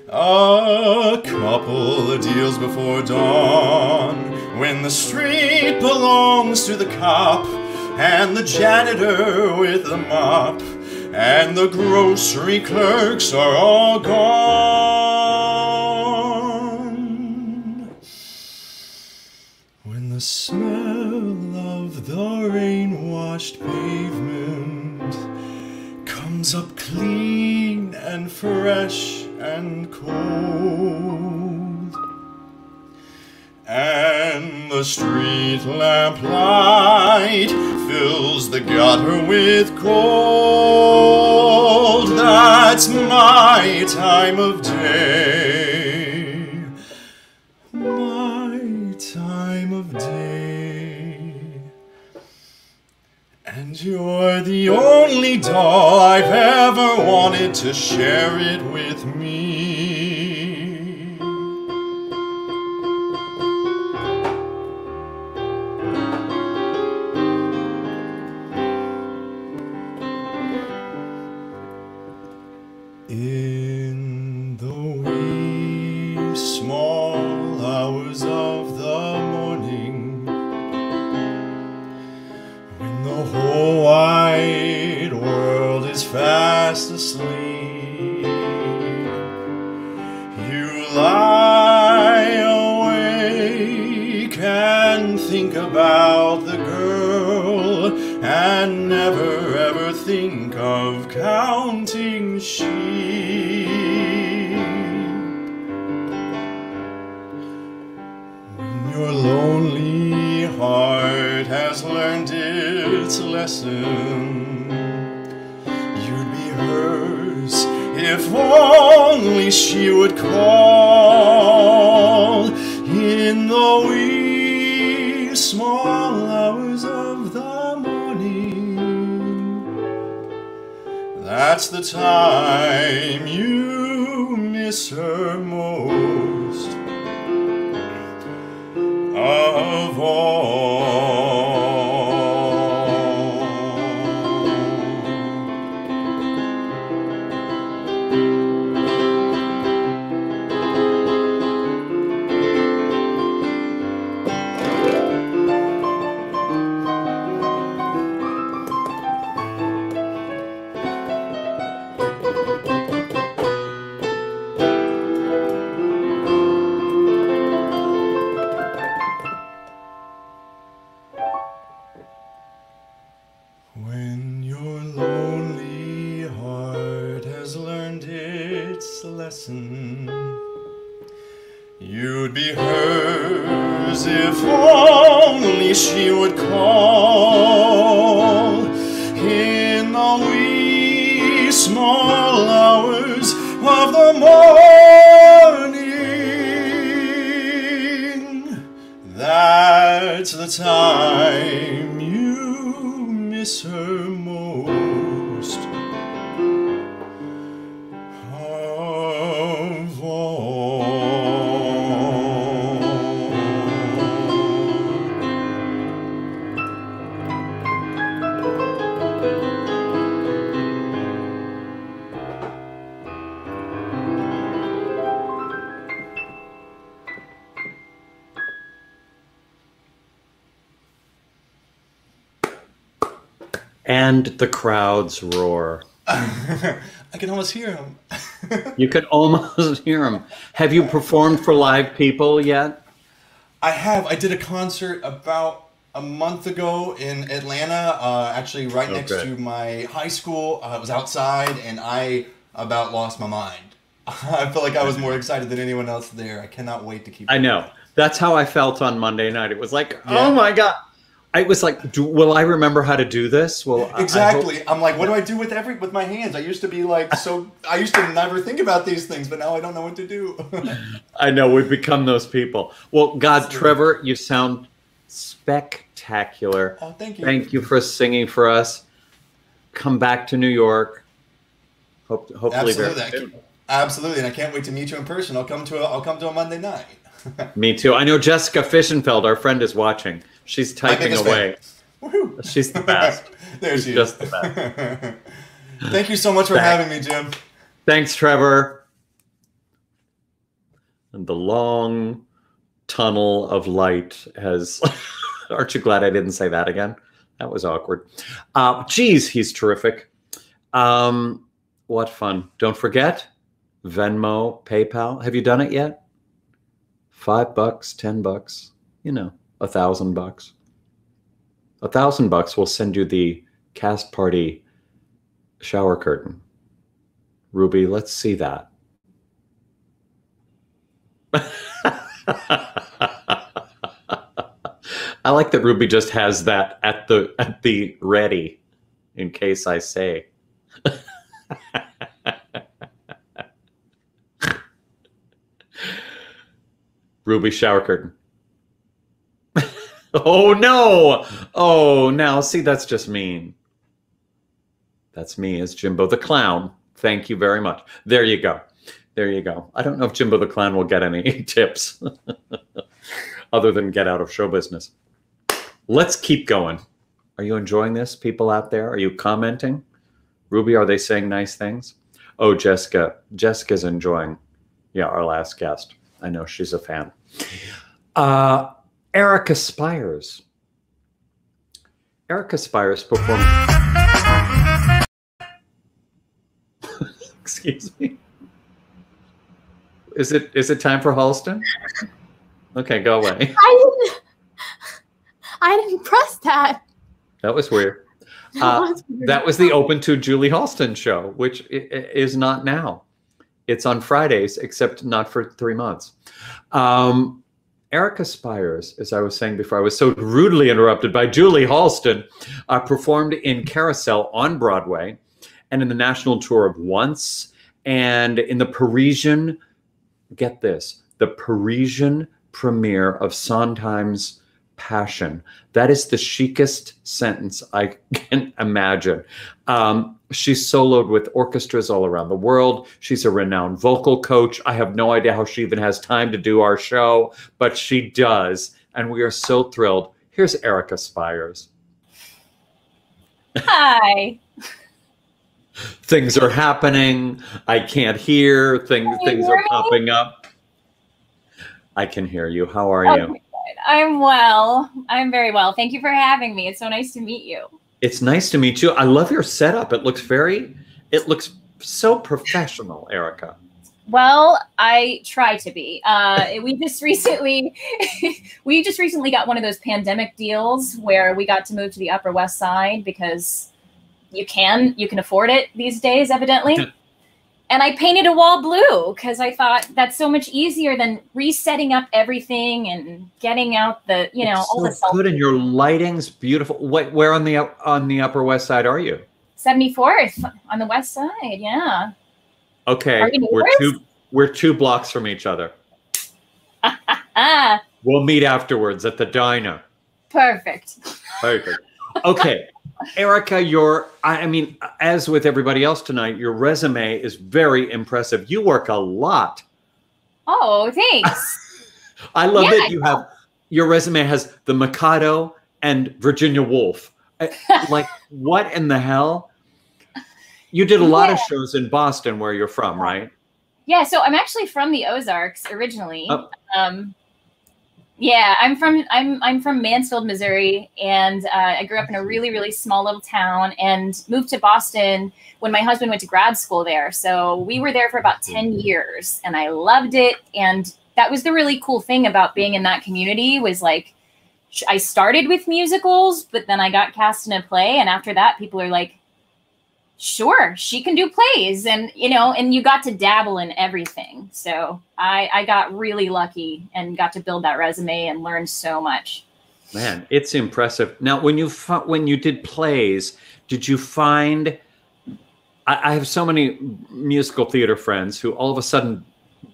a couple of deals before dawn, when the street belongs to the cop and the janitor with the mop, and the grocery clerks are all gone. When the smell of the rain-washed pavement comes up clean and fresh and cold, and the street lamp light fills the gutter with cold, that's my time of day, my time of day. And you're the only doll I've ever wanted to share it with me. about the girl and never ever think of counting sheep. When your lonely heart has learned its lesson, you'd be hers if only she would call in the wee small hours of the morning. That's the time you miss her most of all. When your lonely heart has learned its lesson, you'd be hers if only she would call in the wee small hours of the morning. That's the time you miss her most of all. And the crowds roar. I can almost hear him. You could almost hear them. Have you performed for live people yet? I have. I did a concert about a month ago in Atlanta, actually right next to my high school. I was outside and I about lost my mind. I felt like I was more excited than anyone else there. I cannot wait to keep I know. That's how I felt on Monday night. It was like, oh my God. I was like, will I remember how to do this? Well, exactly. I'm like, what do I do with my hands? I used to be like, I used to never think about these things, but now I don't know what to do. I know, we've become those people. Well, God, Trevor, you sound spectacular. Oh, thank you. Thank you for singing for us. Come back to New York. Hopefully very soon. Absolutely, and I can't wait to meet you in person. I'll come to a Monday night. Me too. I know Jessica Fischenfeld, our friend, is watching. She's typing away. She's the best. There she is. Just the best. Thank you so much for having me, Jim. Thanks, Trevor. And the long tunnel of light has... Aren't you glad I didn't say that again? That was awkward. Geez, he's terrific. What fun. Don't forget, Venmo, PayPal. Have you done it yet? $5, $10, you know, $1,000. $1,000 will send you the cast party shower curtain. Ruby, let's see that. I like that Ruby just has that at the ready in case I say. Ruby shower curtain. Oh no! Oh, now see, that's just mean. That's me as Jimbo the Clown. Thank you very much. There you go. There you go. I don't know if Jimbo the Clown will get any tips other than get out of show business. Let's keep going. Are you enjoying this, people out there? Are you commenting? Ruby, are they saying nice things? Oh, Jessica. Jessica's enjoying, yeah, our last guest. I know she's a fan. Erika Spyres. Erika Spyres performed. Excuse me. Is I didn't press that. That was weird. That was the Open to Julie Halston show, which is not now. It's on Fridays, except not for 3 months. Erika Spyres, as I was saying before, I was so rudely interrupted by Julie Halston, performed in Carousel on Broadway and in the national tour of Once and in the Parisian, get this, the Parisian premiere of Sondheim's Passion. That is the chicest sentence I can imagine. She soloed with orchestras all around the world. She's a renowned vocal coach. I have no idea how she even has time to do our show, but she does. And we are so thrilled. Here's Erika Spyres. Hi. Things are happening. I can't hear. Things are popping up. I can hear you. How are you? I'm well. I'm very well. Thank you for having me. It's so nice to meet you. It's nice to meet you. I love your setup. It looks so professional, Erika. Well, I try to be. We just recently got one of those pandemic deals where we got to move to the Upper West Side because you can afford it these days, evidently. And I painted a wall blue because I thought that's so much easier than resetting up everything and getting out the, all the good. And your lighting's beautiful. Where on the Upper West Side are you? 74th on the West Side. Yeah. Okay, we're 2 blocks from each other. We'll meet afterwards at the diner. Perfect. Okay. Erika, as with everybody else tonight, your resume is very impressive. You work a lot. Oh, thanks. I love that your resume has the Mikado and Virginia Woolf. Like, what in the hell? You did a lot of shows in Boston, where you're from, right? Yeah, so I'm actually from the Ozarks originally. Oh. Yeah, I'm from Mansfield, Missouri, and I grew up in a really, really small little town and moved to Boston when my husband went to grad school there. So we were there for about 10 years, and I loved it. And that was the really cool thing about being in that community was like, I started with musicals, but then I got cast in a play, and after that, people are like, sure, she can do plays, and and you got to dabble in everything. So I got really lucky and got to build that resume and learn so much. Man, it's impressive. Now, when you did plays, did you find? I have so many musical theater friends who all of a sudden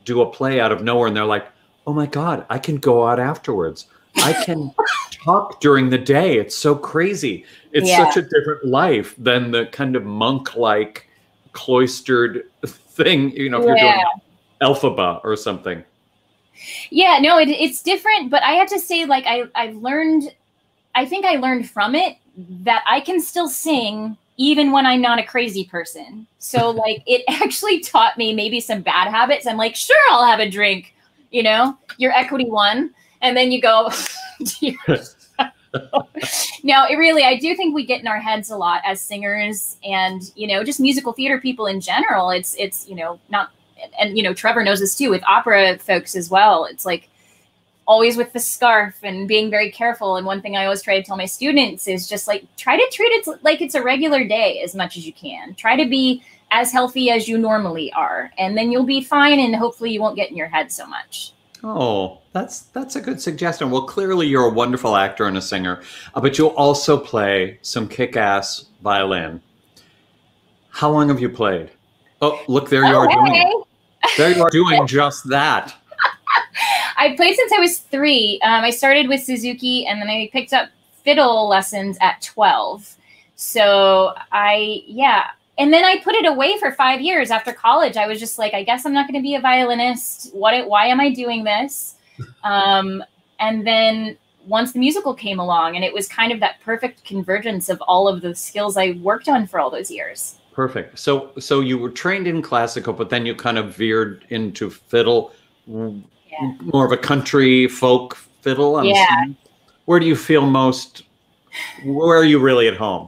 do a play out of nowhere, and they're like, "Oh my God, I can go out afterwards. I can talk during the day. It's so crazy. It's such a different life than the kind of monk-like cloistered thing, if you're doing Elphaba or something." Yeah, no, it's different, but I have to say, like, I think I learned from it that I can still sing even when I'm not a crazy person. So like, it actually taught me maybe some bad habits. I'm like, sure, I'll have a drink, your equity one. And then you go, no, I do think we get in our heads a lot as singers and, just musical theater people in general. It's not, and, Trevor knows this too with opera folks as well. It's like always with the scarf and being very careful. And one thing I always try to tell my students is just like, try to treat it like it's a regular day as much as you can. Try to be as healthy as you normally are, and then you'll be fine. And hopefully you won't get in your head so much. Oh, that's a good suggestion. Well, clearly you're a wonderful actor and a singer, but you'll also play some kick-ass violin. How long have you played? Oh, look, there you are doing it. There you are doing just that. I played since I was 3. I started with Suzuki, and then I picked up fiddle lessons at 12. So and then I put it away for 5 years after college. I was just like, I guess I'm not going to be a violinist. Why am I doing this? And then once the musical came along, and it was kind of that perfect convergence of all of the skills I worked on for all those years. Perfect. So you were trained in classical, but then you kind of veered into fiddle, more of a country folk fiddle. I'm assuming. Where do you feel most? Where are you really at home?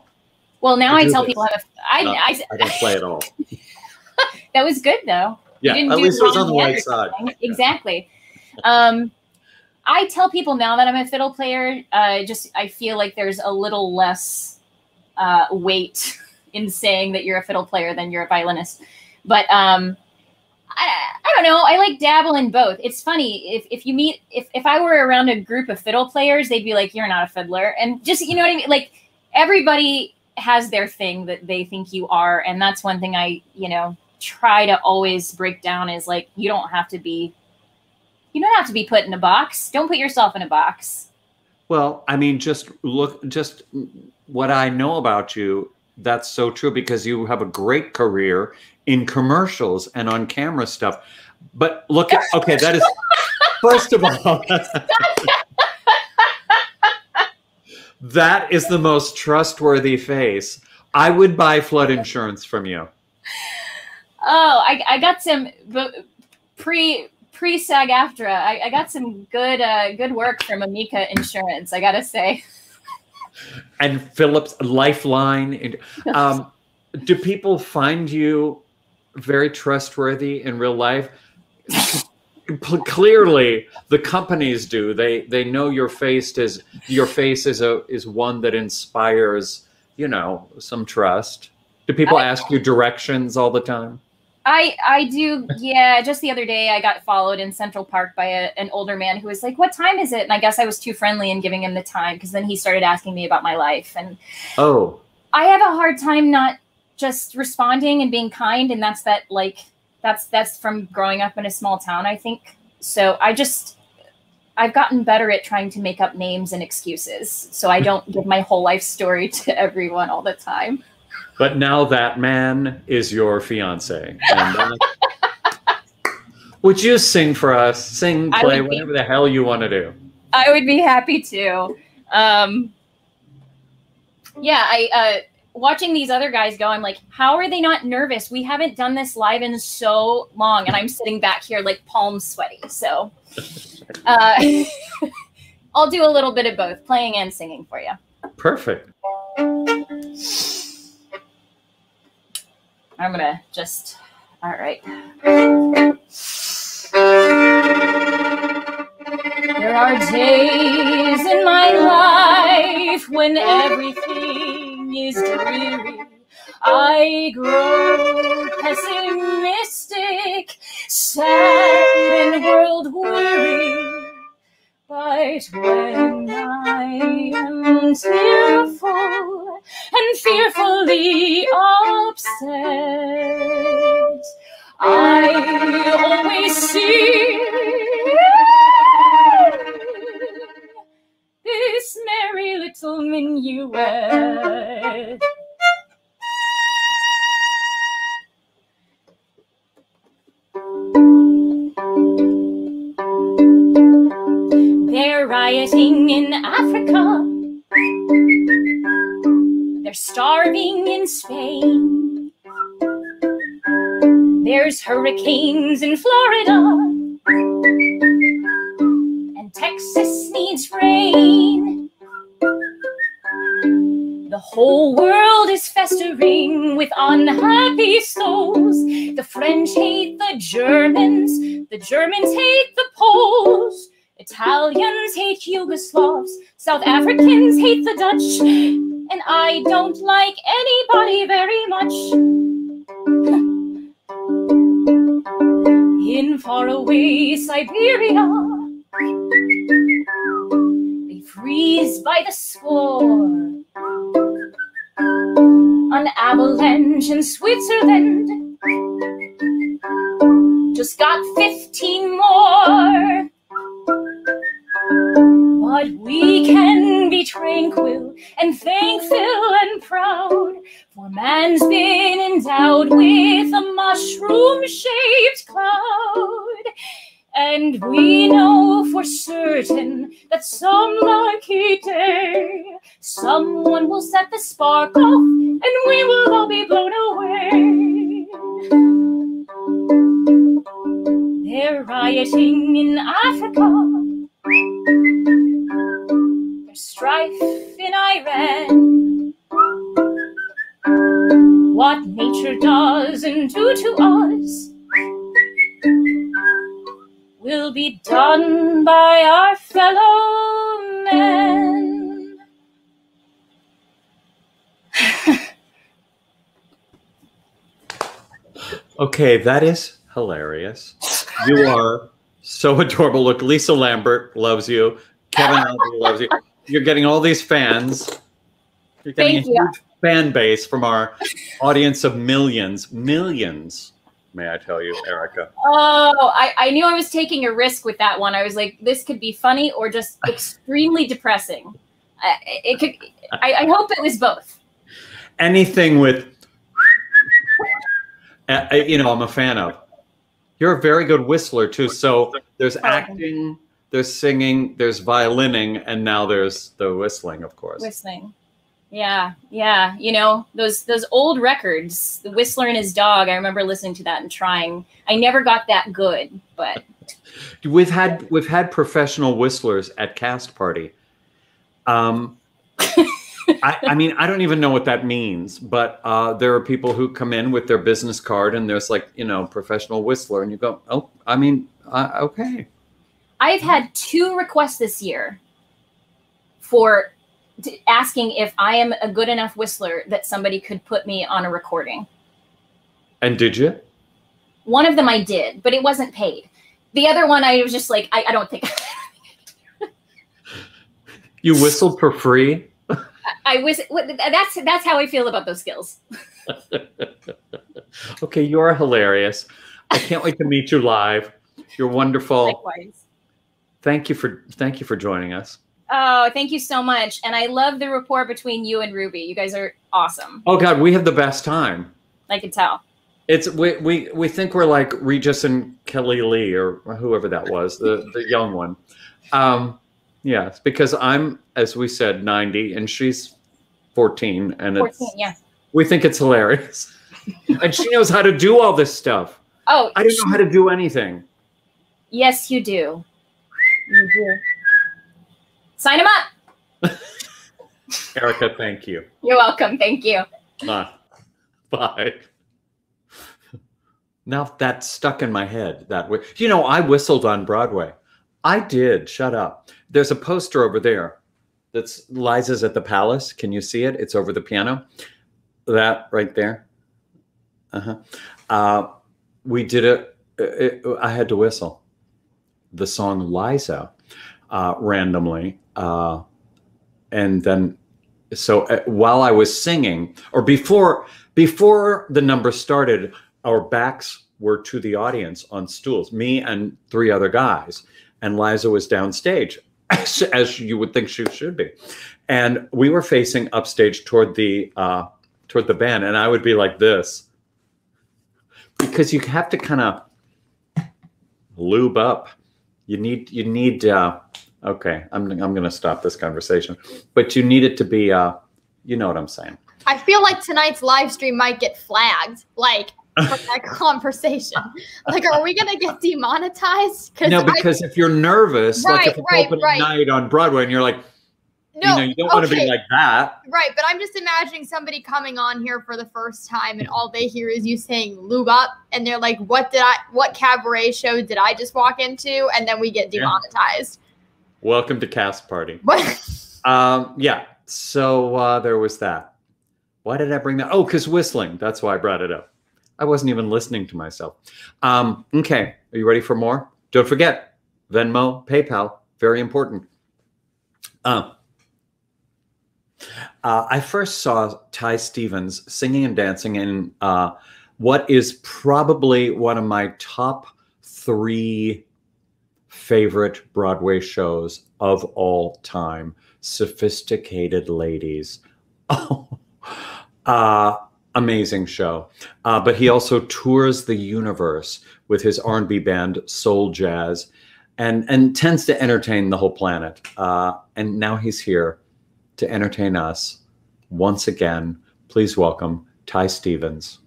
Well, now I tell people I don't play at all. That was good though. Yeah, at least it was on the right side. Exactly. I tell people now that I'm a fiddle player, I feel like there's a little less weight in saying that you're a fiddle player than you're a violinist. But I don't know. I like dabble in both. It's funny if I were around a group of fiddle players, they'd be like, "You're not a fiddler," and just, you know what I mean? Like, everybody has their thing that they think you are, and that's one thing I, try to always break down is like, you don't have to be put in a box. Don't put yourself in a box. Well, I mean, just what I know about you, that's so true, because you have a great career in commercials and on camera stuff. But look at, okay, that is, first of all, that is the most trustworthy face. I would buy flood insurance from you. Oh, I got some pre-SAG-AFTRA. I got some good work from Amica Insurance, I gotta say. And Phillips Lifeline. Do people find you very trustworthy in real life? Clearly, the companies do. They know your face is one that inspires, some trust. Do people ask you directions all the time? I do, yeah. Just the other day, I got followed in Central Park by an older man who was like, "What time is it?" And I guess I was too friendly in giving him the time, because then he started asking me about my life. And I have a hard time not just responding and being kind, and that's from growing up in a small town, I think. So I've gotten better at trying to make up names and excuses, so I don't give my whole life story to everyone all the time. But now that man is your fiance. And, would you sing for us? Sing, play, whatever the hell you want to do. I would be happy to. Watching these other guys go, I'm like, how are they not nervous? We haven't done this live in so long, and I'm sitting back here like palms sweaty. So I'll do a little bit of both, playing and singing for you. Perfect. I'm gonna just, all right. There are days in my life when everything is dreary. I grow pessimistic, sad and world weary. But when I am tearful and fearfully upset, I always see this merry little minuet. They're rioting in Africa. They're starving in Spain. There's hurricanes in Florida. And Texas needs rain. The whole world is festering with unhappy souls. The French hate the Germans hate the Poles. Italians hate Yugoslavs, South Africans hate the Dutch, and I don't like anybody very much. In faraway Siberia, they freeze by the score. An avalanche in Switzerland just got 15 more. But we can be tranquil and thankful and proud, for man's been endowed with a mushroom-shaped cloud. And we know for certain that some lucky day, someone will set the spark off and we will all be blown away. They're rioting in Africa. There's strife in Iran. What nature doesn't do to us will be done by our fellow men. Okay, that is hilarious. You are so adorable. Look, Lisa Lambert loves you. Kevin Albee loves you. You're getting all these fans. You're getting a huge fan base from our audience of millions. Millions, may I tell you, Erika. Oh, I knew I was taking a risk with that one. I was like, this could be funny or just extremely depressing. I hope it was both. Anything with, you know, I'm a fan of. You're a very good whistler too. So there's acting, there's singing, there's violining, and now there's the whistling, of course. Whistling. Yeah, yeah. You know, those old records, The Whistler and His Dog, I remember listening to that and trying. I never got that good, but we've had professional whistlers at Cast Party. I mean, I don't even know what that means, but there are people who come in with their business card and there's like, you know, professional whistler, and you go, oh, I mean, okay. I've had 2 requests this year for asking if I am a good enough whistler that somebody could put me on a recording. And did you? One of them I did, but it wasn't paid. The other one, I was just like, I don't think. You whistled for free? That's how I feel about those skills. Okay, you're hilarious. I can't wait to meet you live. You're wonderful. Likewise. Thank you for joining us. Oh, thank you so much. And I love the rapport between you and Ruby. You guys are awesome. Oh God, we have the best time. I can tell. It's we think we're like Regis and Kelly Lee or whoever that was, the young one. Yes, because I'm, as we said, 90 and she's 14, and 14, yeah. We think it's hilarious. And she knows how to do all this stuff. Oh, I don't know how to do anything. Yes, you do. You do. Sign him up. Erika, thank you. You're welcome. Thank you. Bye. Now that's stuck in my head that way. You know, I whistled on Broadway. I did. Shut up. There's a poster over there. That's Liza's at the Palace. Can you see it? It's over the piano. That right there. We did it. I had to whistle the song Liza randomly. And then, so while I was singing, or before the number started, our backs were to the audience on stools, me and 3 other guys. And Liza was downstage, as you would think she should be. And we were facing upstage toward the band, and I would be like this. Because you have to kind of lube up. You need okay, I'm going to stop this conversation. But you need it to be, you know what I'm saying. I feel like tonight's live stream might get flagged, like, from that conversation. Like, are we going to get demonetized? No, because if you're nervous, like if it's opening night on Broadway and you're like, no, you don't want to be like that. Right, but I'm just imagining somebody coming on here for the first time and all they hear is you saying lube up, and they're like, what cabaret show did I just walk into? And then we get demonetized. Yeah. Welcome to Cast Party. What? Yeah, so there was that. Why did I bring that? Oh, because whistling. That's why I brought it up. I wasn't even listening to myself. Okay, are you ready for more? Don't forget, Venmo, PayPal, very important. I first saw Ty Stevens singing and dancing in what is probably one of my top 3 favorite Broadway shows of all time, Sophisticated Ladies. Amazing show. But he also tours the universe with his R&B band, Soul Jazz, and tends to entertain the whole planet. And now he's here to entertain us once again. Please welcome Ty Stevens.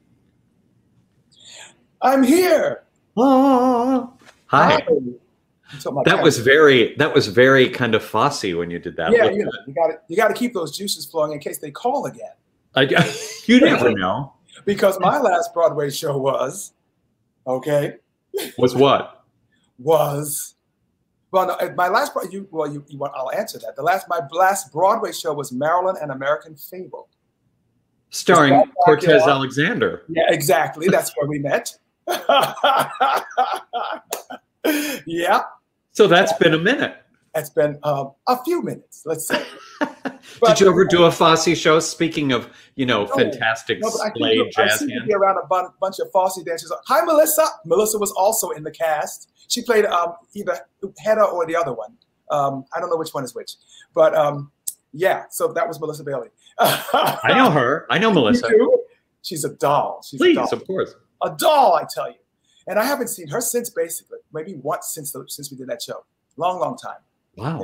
I'm here. Oh, hi. That was very kind of fussy when you did that. Yeah, you got to keep those juices flowing in case they call again. You never know. Because my last Broadway show was, okay. Was what? was, well, no, my last, I'll answer that. My last Broadway show was Marilyn, An American Fable. Starring Cortez Alexander. Yeah, exactly. That's where we met. Yeah. So that's been a minute. It's been a few minutes, let's say. Did you ever do a Fosse show? Speaking of, fantastic splayed jazz hands. Be around a bunch of Fosse dancers. Hi, Melissa. Melissa was also in the cast. She played either Hedda or the other one. I don't know which one is which. But yeah, so that was Melissa Bailey. I know her. I know Melissa. She's a doll. Please, of course. A doll, I tell you. And I haven't seen her since, basically. Maybe once since we did that show. Long time. Wow.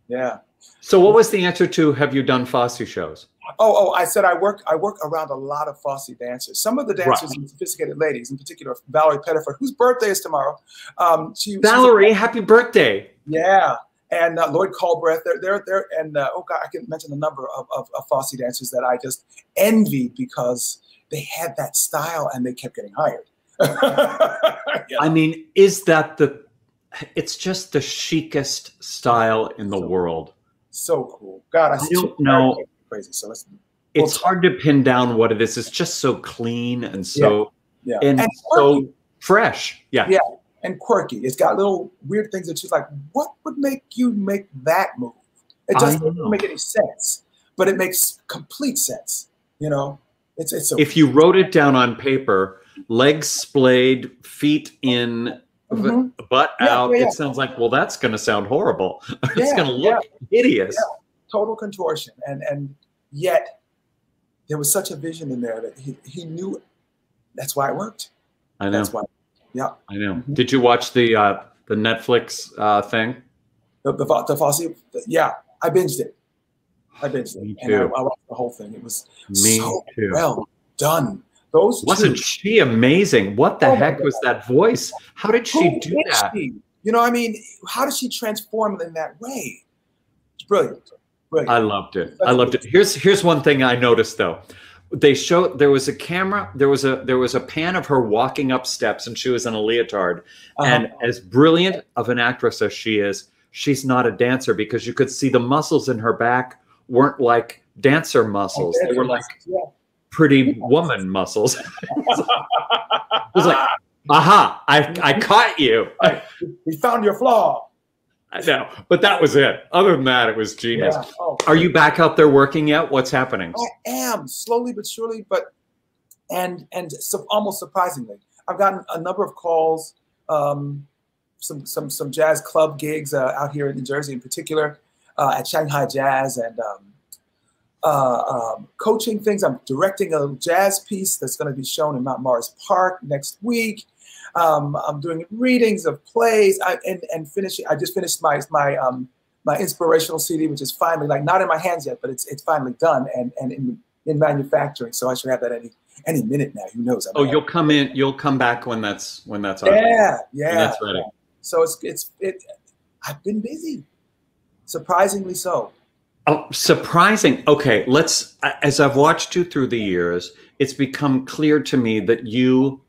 Yeah. So what was the answer to have you done Fosse shows? Oh, I said I work around a lot of Fosse dancers. Some of the dancers and sophisticated ladies, in particular Valerie Pettiford, whose birthday is tomorrow. Valerie, happy birthday. Yeah. And Lloyd Culbreth, they're and oh God, I can mention a number of Fosse dancers that I just envied because they had that style and they kept getting hired. Yeah. I mean, is that it's just the chicest style in the world. So cool. God, I don't know. Crazy. So it's hard to pin down what it is. It's just so clean and so and so fresh. Yeah. Yeah. And quirky. It's got little weird things that she's like, what would make you make that move? It just doesn't make any sense, but it makes complete sense. It's so if you wrote it down on paper, legs splayed, feet in, butt out, it sounds like, well, that's going to sound horrible. It's going to look hideous. Yeah. Total contortion. And yet there was such a vision in there that he knew that's why it worked. I know. That's why. Yeah. I know. Did you watch the Netflix thing? The Fosse? Yeah, I binged it. Me too. And I watched the whole thing. It was so well done. Wasn't she amazing? What the heck was that voice? How did she do that? I mean, how did she transform in that way? It's brilliant. I loved it. I loved it. Here's one thing I noticed though. They showed there was a camera. There was a pan of her walking up steps, and she was in a leotard. And as brilliant of an actress as she is, she's not a dancer because you could see the muscles in her back weren't like dancer muscles. They were like pretty woman muscles. It was like, aha! I caught you. We found your flaw. I know, but that was it. Other than that, it was genius. Yeah. Oh, are you back out there working yet? What's happening? I am, slowly but surely, and almost surprisingly. I've gotten a number of calls, some jazz club gigs out here in New Jersey in particular, at Shanghai Jazz, and coaching things. I'm directing a jazz piece that's going to be shown in Mount Morris Park next week. I'm doing readings of plays and finishing. I just finished my inspirational CD, which is finally not in my hands yet, but it's finally done and in manufacturing. So I should have that any minute now. Who knows? You'll come in. You'll come back when that's on. Yeah. When that's ready. So I've been busy, surprisingly so. Oh, surprising. Okay, as I've watched you through the years, it's become clear to me that you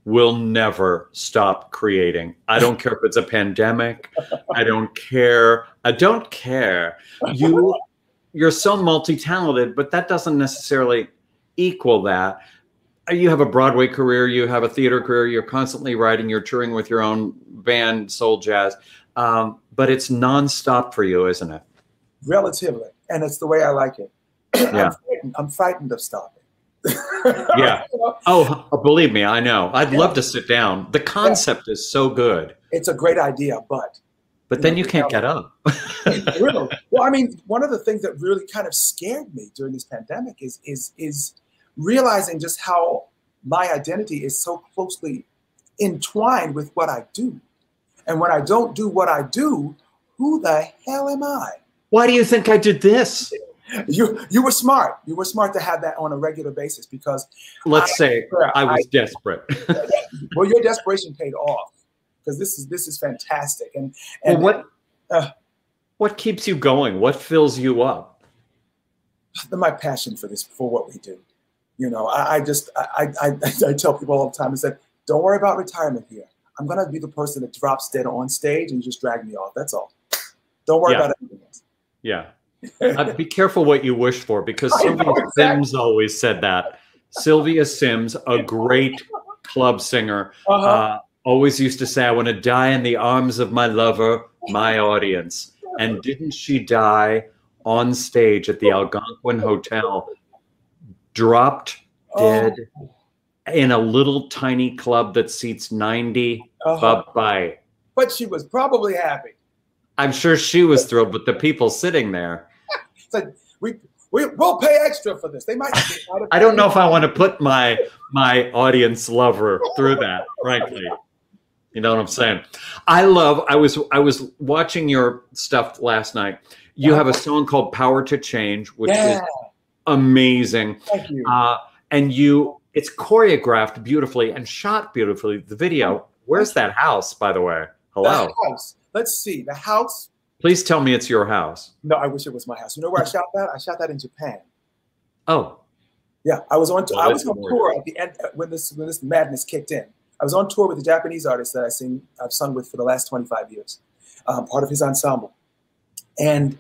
will never stop creating. I don't care if it's a pandemic. I don't care. You're so multi-talented, but that doesn't necessarily equal that. You have a Broadway career, you have a theater career, you're constantly writing, you're touring with your own band, Soul Jazz. But it's nonstop for you, isn't it? Relatively. And it's the way I like it. Yeah. I'm frightened of stopping. Yeah. Oh, believe me, I know. I'd love to sit down. The concept is so good. It's a great idea, but then you can't get up. Really? Well, I mean, one of the things that really kind of scared me during this pandemic is realizing just how my identity is so closely entwined with what I do. And when I don't do what I do, who the hell am I? Why do you think I did this? You were smart. You were smart to have that on a regular basis because let's say I was desperate. Well, your desperation paid off because this is fantastic. And well, what keeps you going? What fills you up? My passion for what we do. I tell people all the time. I said, don't worry about retirement here. I'm gonna be the person that drops dead on stage and you just drag me off. That's all. Don't worry about anything else. Yeah. Be careful what you wish for, because Sylvia Sims always said that. Sylvia Sims, a great club singer, always used to say, I want to die in the arms of my lover, my audience. And didn't she die on stage at the Algonquin Hotel, dropped dead in a little tiny club that seats 90? Bye-bye. But she was probably happy. I'm sure she was thrilled, but the people sitting there. It's like, we'll pay extra for this. They might. I don't know if I want to put my audience lover through that, frankly. You know what I'm saying? I was watching your stuff last night. You have a song called Power to Change, which is amazing. Thank you. And it's choreographed beautifully and shot beautifully. The video. Where's that house, by the way? Hello. The house. Let's see. The house. Please tell me it's your house. No, I wish it was my house. You know where I shot that? I shot that in Japan. Oh. Yeah, I was on tour at the end when this madness kicked in. I was on tour with a Japanese artist that I've sung with for the last 25 years, part of his ensemble. And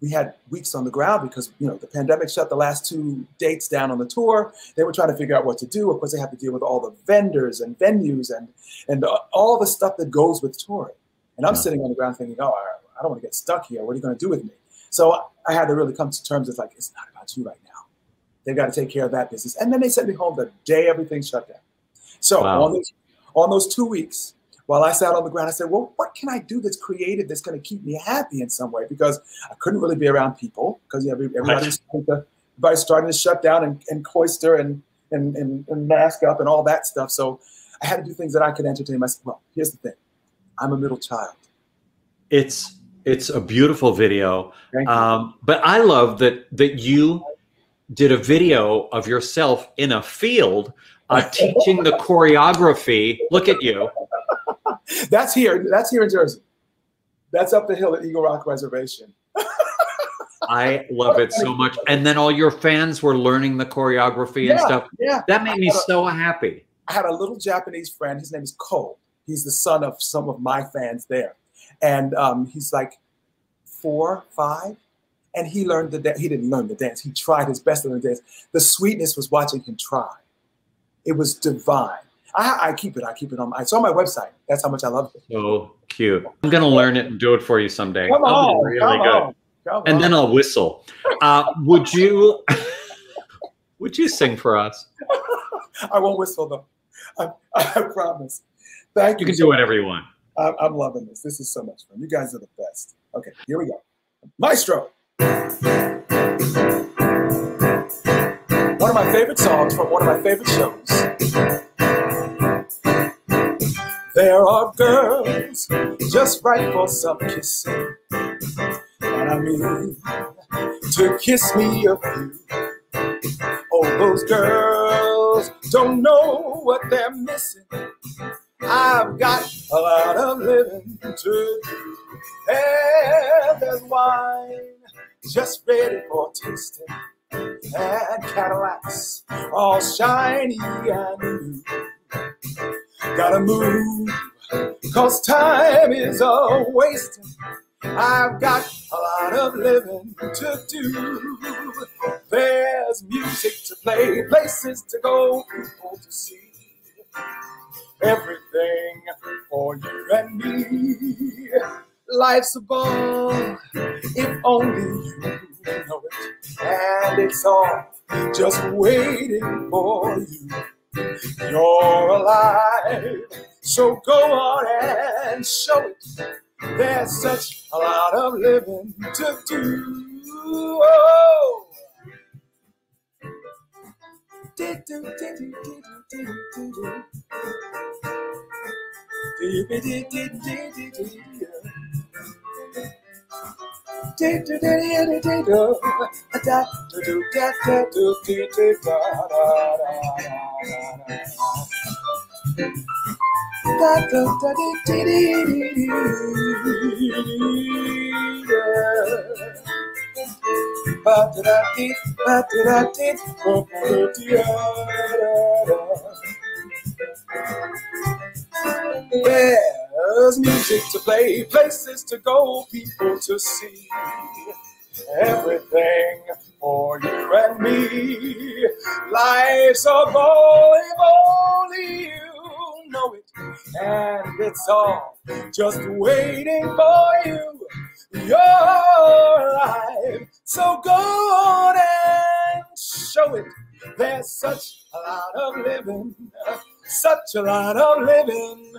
we had weeks on the ground because, the pandemic shut the last 2 dates down on the tour. They were trying to figure out what to do. Of course, they have to deal with all the vendors and venues and all the stuff that goes with touring. And I'm sitting on the ground thinking, oh, I don't want to get stuck here. What are you going to do with me? So I had to really come to terms with, like, it's not about you right now. They've got to take care of that business. And then they sent me home the day everything shut down. So on those 2 weeks, while I sat on the ground, I said, well, what can I do that's creative that's going to keep me happy in some way? Because I couldn't really be around people because everybody's starting to shut down and cloister and mask up and all that stuff. So I had to do things that I could entertain myself. Well, here's the thing. I'm a middle child. It's a beautiful video. But I love that you did a video of yourself in a field teaching the choreography. Look at you. That's here in Jersey. That's up the hill at Eagle Rock Reservation. I love it so much. And then all your fans were learning the choreography and stuff. Yeah. That made me so happy. I had a little Japanese friend. His name is Cole. He's the son of some of my fans there. And he's like 4, 5. And he learned the dance. He didn't learn the dance. He tried his best to learn the dance. The sweetness was watching him try. It was divine. I keep it on. It's on my website. That's how much I love it. So cute. I'm going to learn it and do it for you someday. Come on. Really good. And then I'll whistle. Would you sing for us? I won't whistle, though. I promise. Thank you. You can do whatever you want. I'm loving this. This is so much fun. You guys are the best. Okay, here we go. Maestro. One of my favorite songs from one of my favorite shows. There are girls just right for some kissing. And I mean to kiss me a few. Oh, those girls don't know what they're missing. I've got a lot of living to do. And there's wine just ready for tasting. And Cadillacs all shiny and new. Gotta move, 'cause time is a-wasting. I've got a lot of living to do. There's music to play, places to go, people to see. Everything for you and me. Life's a ball, if only you know it. And it's all just waiting for you. You're alive, so go on and show it. There's such a lot of living to do. Oh. There's music to play, places to go, people to see. Everything for you and me. Life's a ball if only you know it. And it's all just waiting for you. Your life, so go on and show it. There's such a lot of living, such a lot of living.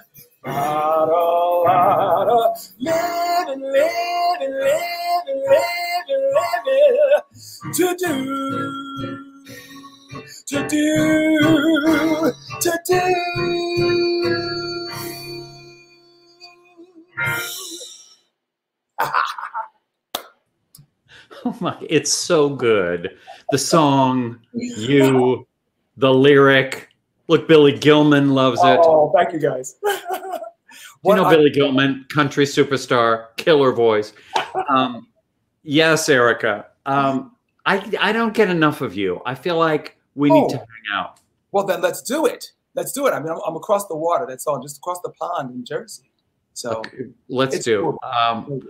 Not a lot of living, living, living, living, living to do, to do, to do. Oh my, it's so good. The song, you, the lyric. Look, Billy Gilman loves it. Oh, thank you guys. You know Billy Gilman, country superstar, killer voice. Yes, Erika. I don't get enough of you. I feel like we need to hang out. Well, then let's do it. Let's do it. I mean, I'm across the water. That's all, just across the pond in Jersey. So okay, let's do. Cool.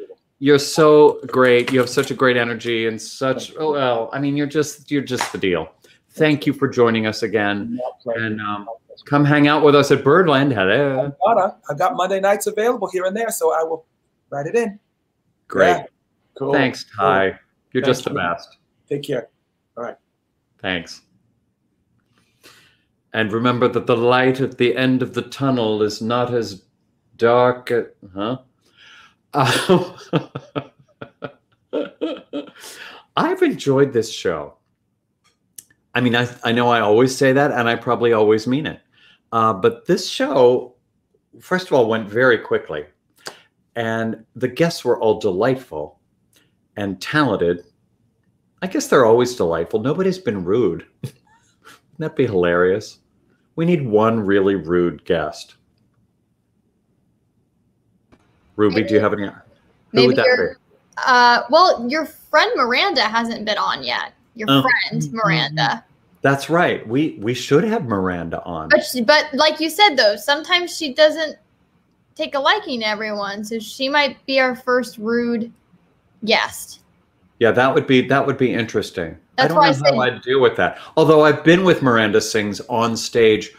You're so great. You have such a great energy and such. Oh well, I mean, you're just the deal. Thank you for joining us again. And come hang out with us at Birdland. Hello. I've got Monday nights available here and there, so I will write it in. Great. Yeah. Cool. Thanks, Ty. Cool. You're just the best. Take care. All right. Thanks. And remember that the light at the end of the tunnel is not as dark. I've enjoyed this show. I mean, I know I always say that, and I probably always mean it. But this show, first of all, went very quickly. And the guests were all delightful and talented. I guess they're always delightful. Nobody's been rude. Wouldn't that be hilarious? We need one really rude guest. Ruby, do you have any? Who would that be? Well, your friend Miranda hasn't been on yet. Your friend Miranda. That's right. We should have Miranda on. But like you said, though, sometimes she doesn't take a liking to everyone, so she might be our first rude guest. Yeah, that would be interesting. That's I don't know how I'd deal with that. Although I've been with Miranda Sings on stage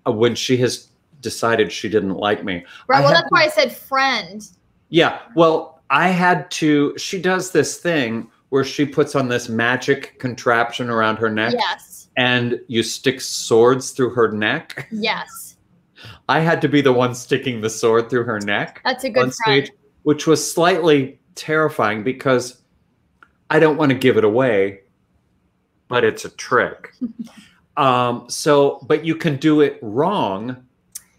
when she has decided she didn't like me. Right. Well, that's why I said friend. Yeah. Well, I had to. She does this thing where she puts on this magic contraption around her neck. Yes. And you stick swords through her neck. Yes. I had to be the one sticking the sword through her neck. That's a good on stage, which was slightly terrifying because I don't want to give it away, but it's a trick. But you can do it wrong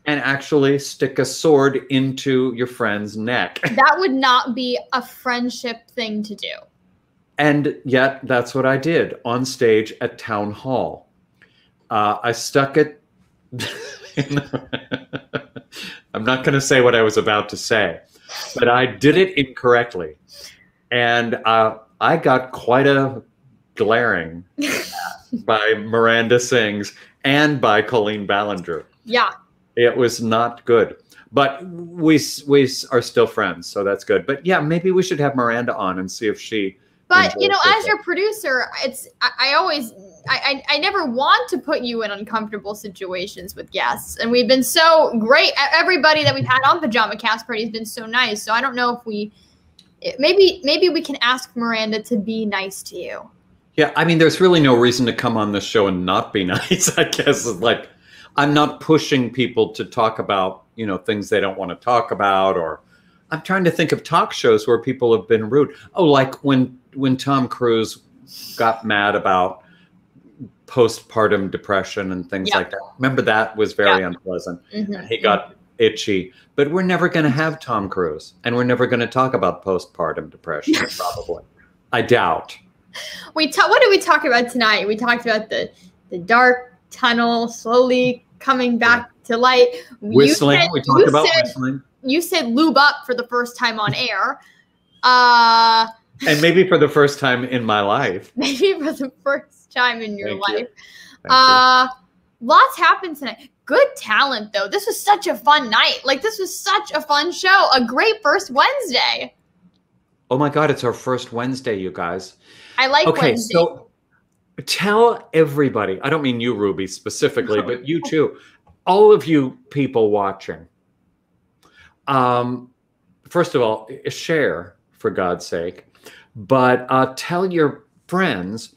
and actually stick a sword into your friend's neck. That would not be a friendship thing to do. And yet that's what I did on stage at Town Hall. I stuck it. I'm not going to say what I was about to say, but I did it incorrectly. And I got quite a glaring by Miranda Sings and by Colleen Ballinger. Yeah. It was not good. But we are still friends, so that's good. But yeah, maybe we should have Miranda on and see if she... But, you know, as your producer, I never want to put you in uncomfortable situations with guests. And we've been so great. Everybody that we've had on Pajama Cast Party has been so nice. So I don't know if maybe we can ask Miranda to be nice to you. Yeah, I mean, there's really no reason to come on this show and not be nice, I guess. Like, I'm not pushing people to talk about, you know, things they don't want to talk about, or I'm trying to think of talk shows where people have been rude. Oh, like when Tom Cruise got mad about postpartum depression and things like that. Remember, that was very unpleasant. Mm-hmm. He got itchy. But we're never going to have Tom Cruise, and we're never going to talk about postpartum depression, probably. I doubt. What did we talk about tonight? We talked about the dark tunnel slowly coming back to light. Whistling. We talked about whistling. You said lube up for the first time on air. And maybe for the first time in my life. Maybe for the first time in your life. Lots Happened tonight. Good talent, though. This was such a fun night. Like, this was such a fun show. A great first Wednesday. Oh my God, it's our first Wednesday, you guys. I like Wednesday. So tell everybody, I don't mean you, Ruby, specifically, but you too, all of you people watching. First of all, share, for God's sake. But tell your friends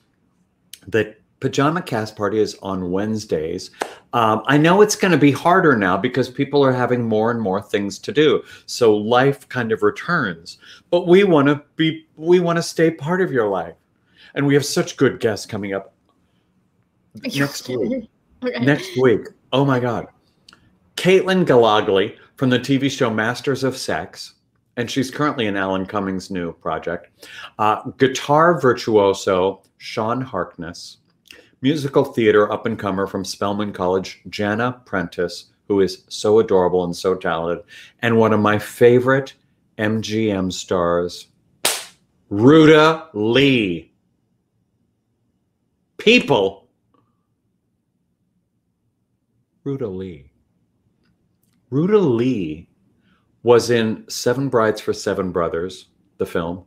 that Pajama Cast Party is on Wednesdays. I know it's going to be harder now because people are having more and more things to do. So life kind of returns. But we want to stay part of your life. And we have such good guests coming up next week. Okay. Next week. Oh my God. Caitlin Galagli from the TV show Masters of Sex. And she's currently in Alan Cummings' new project. Guitar virtuoso Sean Harkness. Musical theater up-and-comer from Spelman College, Jana Prentice, who is so adorable and so talented. And one of my favorite MGM stars, Ruta Lee. People. Ruta Lee. Ruta Lee was in Seven Brides for Seven Brothers, the film.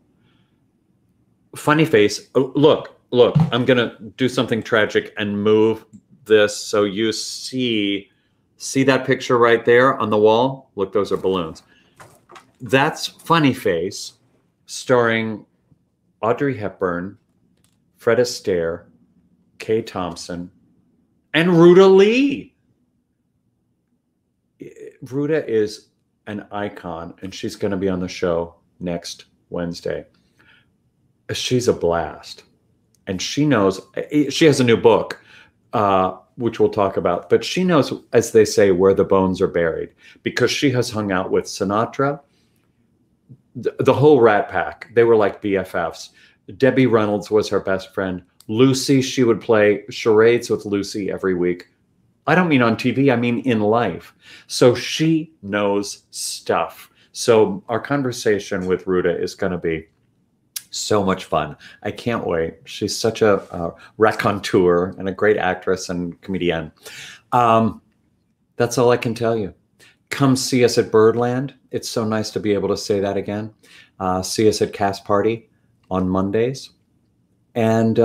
Funny face. Oh, look, I'm going to do something tragic and move this so you see that picture right there on the wall? Look, those are balloons. That's Funny Face, starring Audrey Hepburn, Fred Astaire, Kay Thompson, and Ruta Lee. Ruta is an icon, and she's going to be on the show next Wednesday. She's a blast. And she knows, she has a new book, which we'll talk about, but she knows, as they say, where the bones are buried, because she has hung out with Sinatra, the whole Rat Pack. They were like BFFs. Debbie Reynolds was her best friend. Lucy, she would play charades with Lucy every week. I don't mean on TV, I mean in life. So she knows stuff. So our conversation with Ruta is going to be so much fun. I can't wait. She's such a raconteur and a great actress and comedian. That's all I can tell you. Come see us at Birdland. It's so nice to be able to say that again. See us at Cast Party on Mondays. And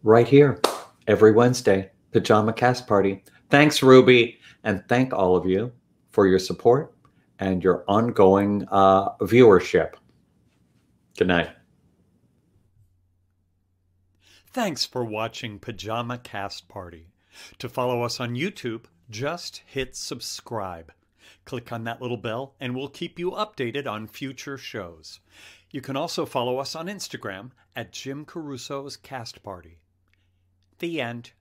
right here, every Wednesday, Pajama Cast Party. Thanks, Ruby. And thank all of you for your support and your ongoing viewership. Good night. Thanks for watching Pajama Cast Party. To follow us on YouTube, just hit subscribe. Click on that little bell and we'll keep you updated on future shows. You can also follow us on Instagram at Jim Caruso's Cast Party. The end.